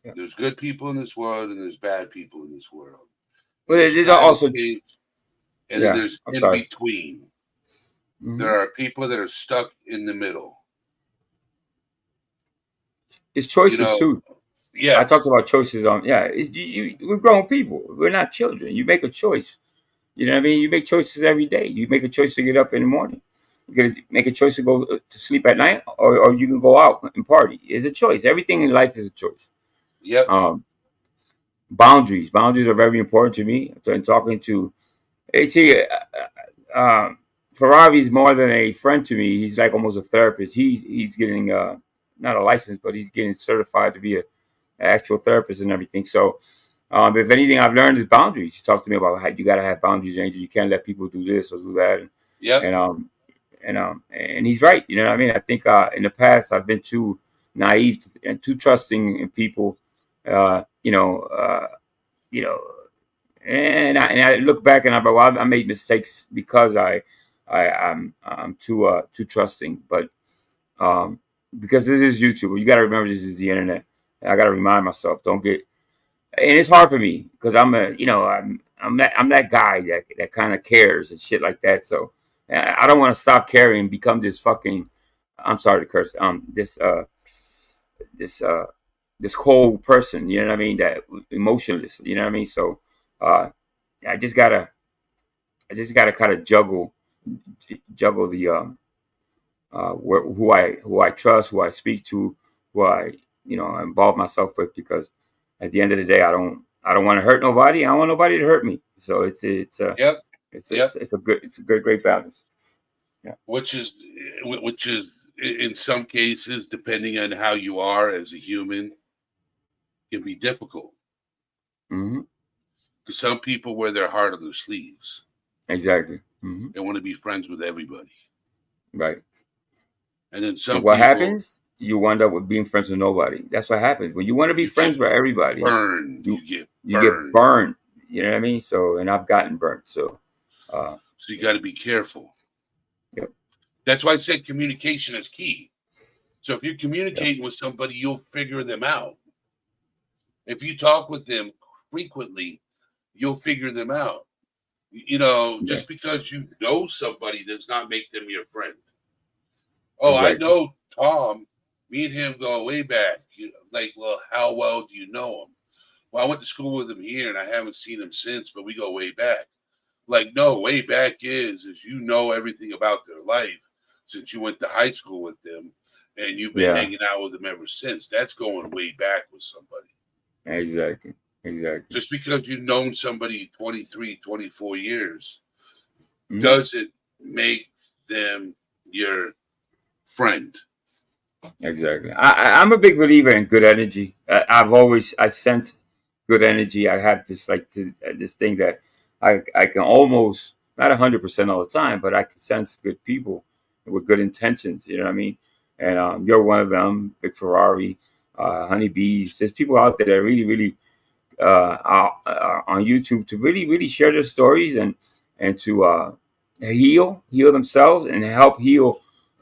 [SPEAKER 3] Yeah.
[SPEAKER 2] There's good people in this world and there's bad people in this world.
[SPEAKER 3] But
[SPEAKER 2] And there's
[SPEAKER 3] there's
[SPEAKER 2] climate
[SPEAKER 3] also,
[SPEAKER 2] change, and then
[SPEAKER 3] yeah.
[SPEAKER 2] there's
[SPEAKER 3] I'm
[SPEAKER 2] in
[SPEAKER 3] sorry.
[SPEAKER 2] between.
[SPEAKER 3] Mm-hmm.
[SPEAKER 2] There are people that are stuck in the middle.
[SPEAKER 3] It's
[SPEAKER 2] You
[SPEAKER 3] choices
[SPEAKER 2] know,
[SPEAKER 3] too. I talked
[SPEAKER 2] yes.
[SPEAKER 3] about choices on. Yeah, we're grown people. We're not children. You make a choice. You know what I mean? You make choices every day. You make a choice to get up in the morning. You got to make a choice to go to sleep at night, or you can go out and party. It's a choice. Everything in life is a choice.
[SPEAKER 2] Yep.
[SPEAKER 3] Um, boundaries are very important to me. So in talking to, see, Ferrari's more than a friend to me. He's like almost a therapist. He's getting not a license, but he's getting certified to be an actual therapist and everything. So if anything I've learned is boundaries. You talk to me about how you got to have boundaries, Angel. You can't let people do this or do that.
[SPEAKER 2] Yep.
[SPEAKER 3] And and he's right. You know what I mean? I think in the past I've been too naive and too trusting in people. Uh, you know, uh, you know, and I look back and well, I made mistakes because I'm too trusting. But because this is YouTube, you got to remember this is the internet. I got to remind myself, don't get. And it's hard for me because I'm that guy that kind of cares and shit like that. So I don't want to stop caring and become this fucking. I'm sorry to curse. This this cold person. You know what I mean? That emotionless. You know what I mean? So uh, I just gotta kind of juggle the who I trust, who I speak to, who I involve myself with, because at the end of the day, I don't want to hurt nobody. I don't want nobody to hurt me. So
[SPEAKER 2] Yep. Yep.
[SPEAKER 3] it's a good great balance. Yeah.
[SPEAKER 2] Which is in some cases, depending on how you are as a human, can be difficult.
[SPEAKER 3] Hmm.
[SPEAKER 2] Because some people wear their heart on their sleeves.
[SPEAKER 3] Exactly. Hmm.
[SPEAKER 2] They want to be friends with everybody.
[SPEAKER 3] Right.
[SPEAKER 2] And then
[SPEAKER 3] And
[SPEAKER 2] some
[SPEAKER 3] what
[SPEAKER 2] people,
[SPEAKER 3] happens? You wind up with being friends with nobody. That's what happens when you want to be
[SPEAKER 2] you get
[SPEAKER 3] friends with everybody.
[SPEAKER 2] burned.
[SPEAKER 3] You
[SPEAKER 2] You get
[SPEAKER 3] you get
[SPEAKER 2] burned.
[SPEAKER 3] burned. You know what I mean? So, and I've gotten burnt. So, uh,
[SPEAKER 2] So you got to be careful.
[SPEAKER 3] yep,
[SPEAKER 2] That's why I said communication is key. So if you're
[SPEAKER 3] yep,
[SPEAKER 2] communicating with somebody, you'll figure them out. If you talk with them frequently, you'll figure them out.
[SPEAKER 3] yeah,
[SPEAKER 2] Just because you know somebody does not make them your friend. Oh, I
[SPEAKER 3] exactly.
[SPEAKER 2] know Tom. Me and him go way back. Well, how well do you know him? Well, I went to school with him here, and I haven't seen him since, but we go way back. Like, no, way back is you know everything about their life since you went to high school with them, and you've been
[SPEAKER 3] Yeah,
[SPEAKER 2] hanging out with them ever since. That's going way back with somebody.
[SPEAKER 3] exactly, exactly.
[SPEAKER 2] Just because you've known somebody 23, 24 years
[SPEAKER 3] Hmm.
[SPEAKER 2] doesn't make them your friend.
[SPEAKER 3] Exactly. I'm a big believer in good energy. I sense good energy. I have this thing that I can almost not 100% all the time, but I can sense good people with good intentions. You know what I mean? And you're one of them. Big Ferrari, honeybees. There's people out there that really on YouTube to really share their stories and to heal themselves and help heal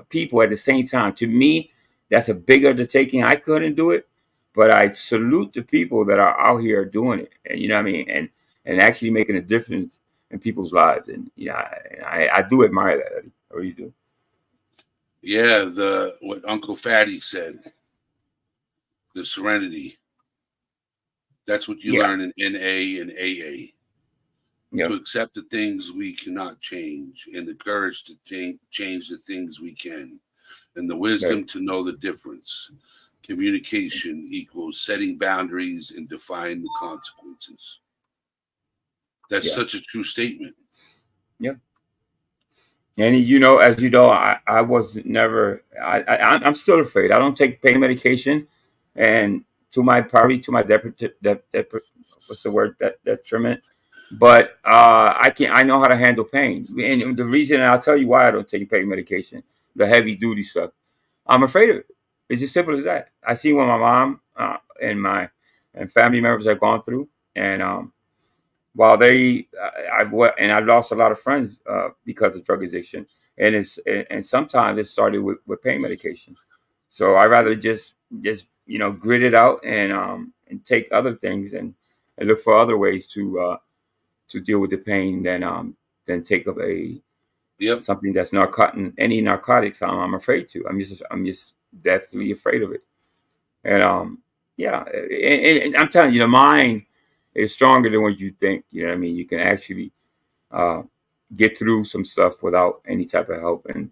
[SPEAKER 3] people at the same time. To me, that's a big undertaking. I couldn't do it, but I salute the people that are out here doing it. And you know what I mean, and actually making a difference in people's lives. And I do admire that, Eddie. I really do.
[SPEAKER 2] Yeah, the what Uncle Fatty said, the serenity. That's what you
[SPEAKER 3] Yeah.
[SPEAKER 2] learn in NA and AA. To
[SPEAKER 3] Yep.
[SPEAKER 2] accept the things we cannot change, and the courage to change the things we can, and the
[SPEAKER 3] Right.
[SPEAKER 2] wisdom to know the difference. Communication equals setting boundaries and defying the consequences. That's
[SPEAKER 3] Yeah.
[SPEAKER 2] such a true statement.
[SPEAKER 3] Yeah. And as you know, I was never. I'm still afraid. I don't take pain medication, and to my probably to my what's the word, that detriment. But I know how to handle pain, and the reason, and I'll tell you why I don't take pain medication, the heavy duty stuff. I'm afraid of it. It's as simple as that. I see what my mom and my family members have gone through, and while I've lost a lot of friends because of drug addiction, and sometimes it started with pain medication. So I rather just grit it out and take other things and look for other ways to deal with the pain than take up a
[SPEAKER 2] Yep.
[SPEAKER 3] something that's any narcotics. I'm afraid to. I'm just deathly afraid of it. And yeah, and I'm telling you, the mind is stronger than what you think. You know what I mean? You can actually uh, get through some stuff without any type of help. And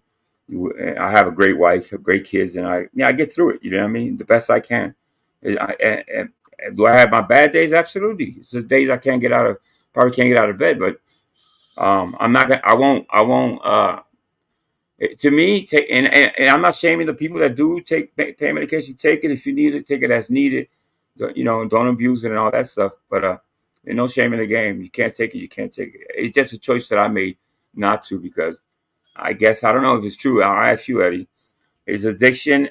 [SPEAKER 3] I have a great wife, have great kids, and I get through it. You know what I mean? The best I can. And do I have my bad days? Absolutely. It's the days I probably can't get out of bed, but I'm not gonna. I won't. To me, and I'm not shaming the people that do take pain medication. Take it if you need it. Take it as needed. Don't abuse it and all that stuff. But there's no shame in the game. You can't take it. You can't take it. It's just a choice that I made not to, because I guess I don't know if it's true. I'll ask you, Eddie. Is addiction?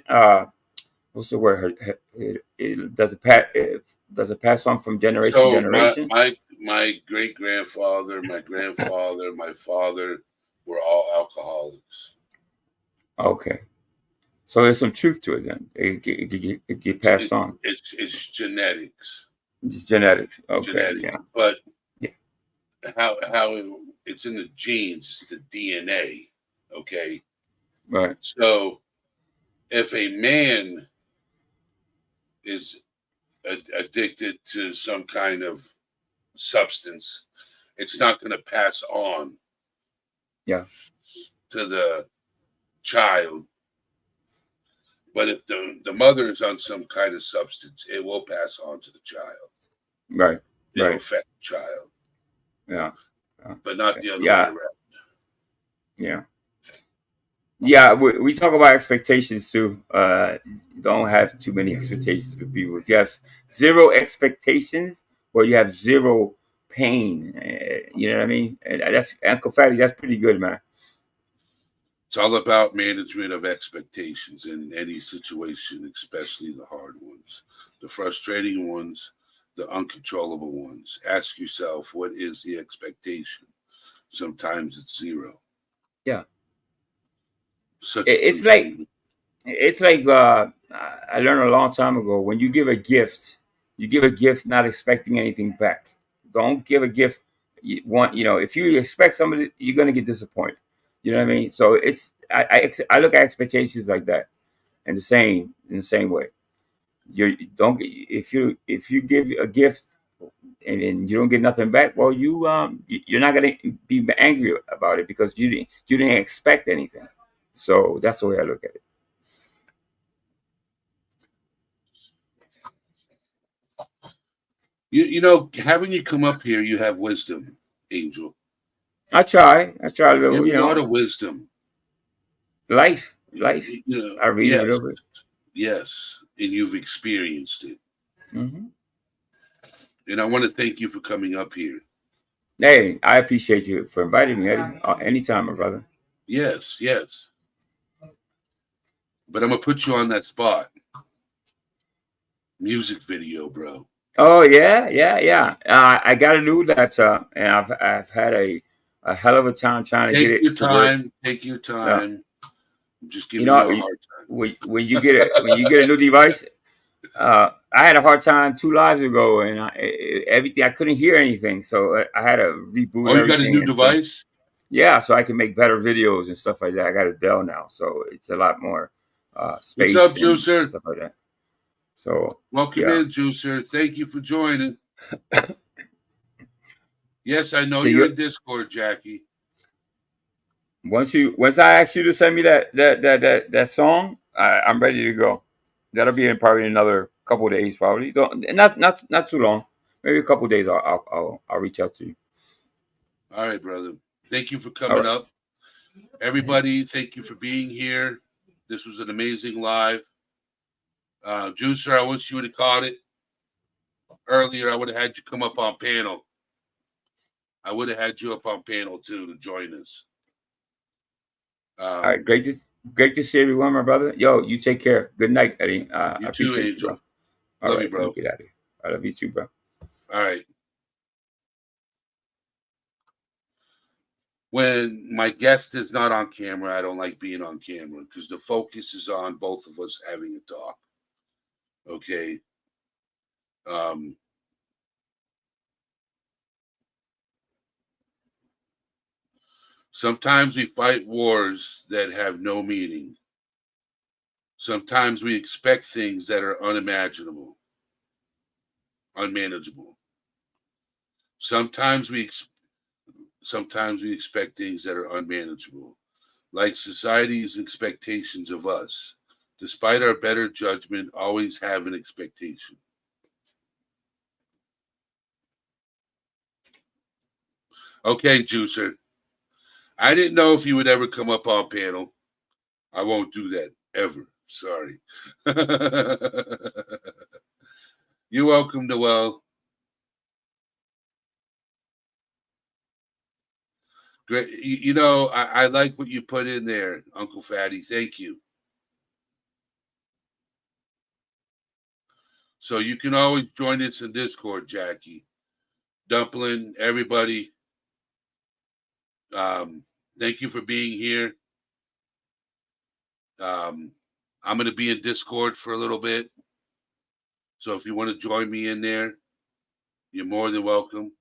[SPEAKER 3] What's the word? Does it pass on from generation to
[SPEAKER 2] So my
[SPEAKER 3] generation?
[SPEAKER 2] my my great grandfather, my grandfather, my father were all alcoholics.
[SPEAKER 3] Okay, so there's some truth to it then. It get passed on.
[SPEAKER 2] It's genetics,
[SPEAKER 3] It's genetics. Okay,
[SPEAKER 2] genetics.
[SPEAKER 3] yeah,
[SPEAKER 2] But
[SPEAKER 3] yeah,
[SPEAKER 2] it's in the genes, it's the DNA. Okay,
[SPEAKER 3] right,
[SPEAKER 2] so if a man is addicted to some kind of substance, it's not going to pass on
[SPEAKER 3] yeah,
[SPEAKER 2] to the child. But if the mother is on some kind of substance, it will pass on to the child.
[SPEAKER 3] right,
[SPEAKER 2] It'll
[SPEAKER 3] right,
[SPEAKER 2] affect the child,
[SPEAKER 3] yeah,
[SPEAKER 2] but not the other way
[SPEAKER 3] yeah,
[SPEAKER 2] around.
[SPEAKER 3] yeah. Yeah, we talk about expectations too. Don't have too many expectations for people. If you have zero expectations, or you have zero pain, you know what I mean. And that's Uncle Fatty. That's pretty good, man.
[SPEAKER 2] It's all about management of expectations in any situation, especially the hard ones, the frustrating ones, the uncontrollable ones. Ask yourself, what is the expectation? Sometimes it's zero.
[SPEAKER 3] Yeah,
[SPEAKER 2] Such a true
[SPEAKER 3] it's like
[SPEAKER 2] statement.
[SPEAKER 3] it's like I learned a long time ago. When you give a gift not expecting anything back. Don't give a gift if you expect somebody, you're gonna get disappointed. You know what I mean? So I look at expectations like that, and in the same way. You don't if you give a gift and then you don't get nothing back. Well, you're not gonna be angry about it because you didn't expect anything. So that's the way I look at it.
[SPEAKER 2] Having you come up here, you have wisdom, Angel.
[SPEAKER 3] I try a
[SPEAKER 2] You
[SPEAKER 3] little,
[SPEAKER 2] have a lot of wisdom.
[SPEAKER 3] life. I read a
[SPEAKER 2] Yes,
[SPEAKER 3] little bit.
[SPEAKER 2] yes, and you've experienced it.
[SPEAKER 3] Hmm.
[SPEAKER 2] And I want to thank you for coming up here.
[SPEAKER 3] Hey, I appreciate you for inviting me, Eddie. Anytime, my brother.
[SPEAKER 2] Yes, yes. But I'm gonna put you on that spot. Music video, bro.
[SPEAKER 3] Oh yeah, yeah, yeah. I got a new laptop, and I've had a hell of a time trying to get
[SPEAKER 2] Take
[SPEAKER 3] it
[SPEAKER 2] your
[SPEAKER 3] to work.
[SPEAKER 2] time. Take your
[SPEAKER 3] Uh,
[SPEAKER 2] time. I'm just
[SPEAKER 3] you
[SPEAKER 2] giving
[SPEAKER 3] know,
[SPEAKER 2] you a hard
[SPEAKER 3] when you get a new device, I had a hard time 2 lives ago, and everything I couldn't hear anything, so I had to reboot
[SPEAKER 2] Oh, you got a
[SPEAKER 3] everything
[SPEAKER 2] new
[SPEAKER 3] and some.
[SPEAKER 2] device?
[SPEAKER 3] Yeah, so I can make better videos and stuff like that. I got a Dell now, so it's a lot more
[SPEAKER 2] What's up,
[SPEAKER 3] space and
[SPEAKER 2] Juicer?
[SPEAKER 3] stuff like that. So
[SPEAKER 2] Welcome
[SPEAKER 3] yeah.
[SPEAKER 2] in, Juicer. Thank you for joining. Yes, I know
[SPEAKER 3] So
[SPEAKER 2] you're
[SPEAKER 3] you
[SPEAKER 2] in Discord, Jackie.
[SPEAKER 3] once I ask you to send me that song, I'm ready to go. That'll be in probably another couple of days, probably. Don't not too long. Maybe a couple of days. I'll reach out to you.
[SPEAKER 2] All right, brother. Thank you for
[SPEAKER 3] All
[SPEAKER 2] coming
[SPEAKER 3] right.
[SPEAKER 2] up. Everybody, thank you for being here. This was an amazing live. Juicer, I wish you would have caught it earlier. I would have had you come up on panel. I would have had you up on panel too to join us.
[SPEAKER 3] All right.
[SPEAKER 2] Um,
[SPEAKER 3] Great to see everyone, my brother. Yo, you take care. Good night, Eddie. I
[SPEAKER 2] you too,
[SPEAKER 3] appreciate you, bro.
[SPEAKER 2] Angel.
[SPEAKER 3] All
[SPEAKER 2] Love you,
[SPEAKER 3] right. Let me
[SPEAKER 2] bro.
[SPEAKER 3] get out of here. I love you too, bro.
[SPEAKER 2] All right. when my guest is not on camera, I don't like being on camera because the focus is on both of us having a talk. Okay. Sometimes we fight wars that have no meaning. Sometimes we expect things that are unimaginable, unmanageable. Sometimes we expect things that are unmanageable, like society's expectations of us. Despite our better judgment, always have an expectation. Okay, Juicer. I didn't know if you would ever come up on panel. I won't do that ever. Sorry. You're welcome, Noel. Great. You know, I like what you put in there, Uncle Fatty. Thank you. So you can always join us in Discord, Jackie. Dumpling, everybody. Thank you for being here. I'm going to be in Discord for a little bit. So if you want to join me in there, you're more than welcome.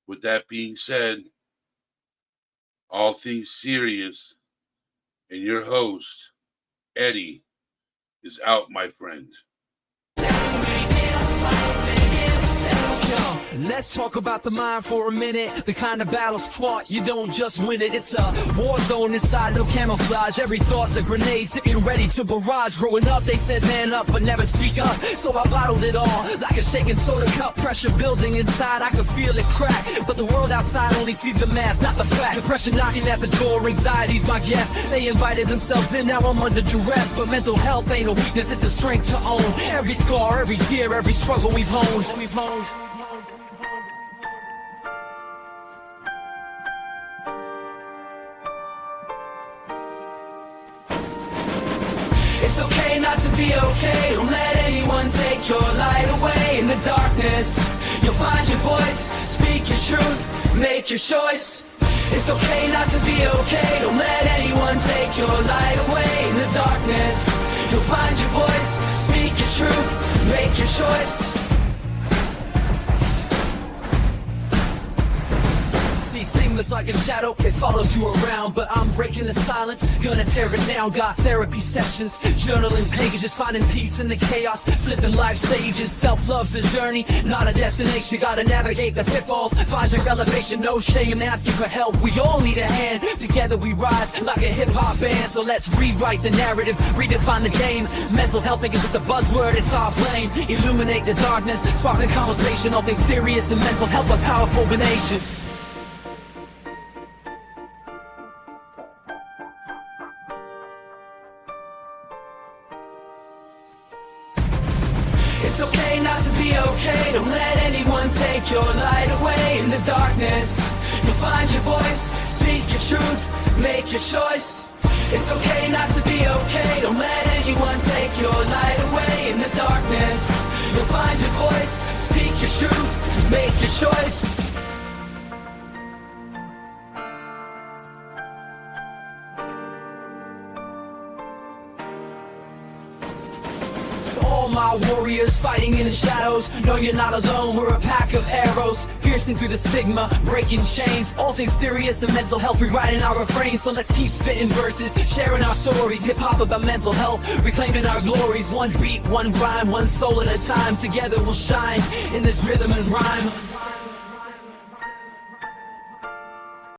[SPEAKER 2] With that being said, all things serious, and your host, Eddie, is out, my friend.
[SPEAKER 4] Let's talk about the mind for a minute. The kind of battles fought, you don't just win it. It's a war zone inside, no camouflage. Every thought's a grenade, sitting ready to barrage. Growing up, they said man up, but never speak up. So I bottled it all, like a shaking soda cup. Pressure building inside, I could feel it crack. But the world outside only sees the mask, not the fact. Depression knocking at the door, anxiety's my guest. They invited themselves in, now I'm under duress. But mental health ain't a weakness, it's the strength to own. Every scar, every tear, every struggle we've honed. It's okay not to be okay. Don't let anyone take your light away. In the darkness, you'll find your voice. Speak your truth, make your choice. It's okay not to be okay. Don't let anyone take your light away. In the darkness, you'll find your voice. Speak your truth, make your choice. Stigma's like a shadow, it follows you around. But I'm breaking the silence, gonna tear it down. Got therapy sessions, journaling pages, finding peace in the chaos, flipping life stages. Self-love's a journey, not a destination. Gotta navigate the pitfalls, find your elevation. No shame asking for help, we all need a hand. Together we rise like a hip-hop band. So let's rewrite the narrative, redefine the game. Mental health ain't just a buzzword, it's our flame. Illuminate the darkness, spark the conversation. All things serious and mental health, a powerful nation. It's okay not to be okay. Don't let anyone take your light away. In the darkness, you'll find your voice. Speak your truth, make your choice. It's okay not to be okay. Don't let anyone take your light away. In the darkness, you'll find your voice. Speak your truth, make your choice. My warriors fighting in the shadows. No, you're not alone, we're a pack of arrows. Piercing through the stigma, breaking chains. All things serious and mental health, rewriting our refrains. So let's keep spitting verses, sharing our stories. Hip-hop about mental health, reclaiming our glories. One beat, one rhyme, one soul at a time. Together we'll shine in this rhythm and rhyme.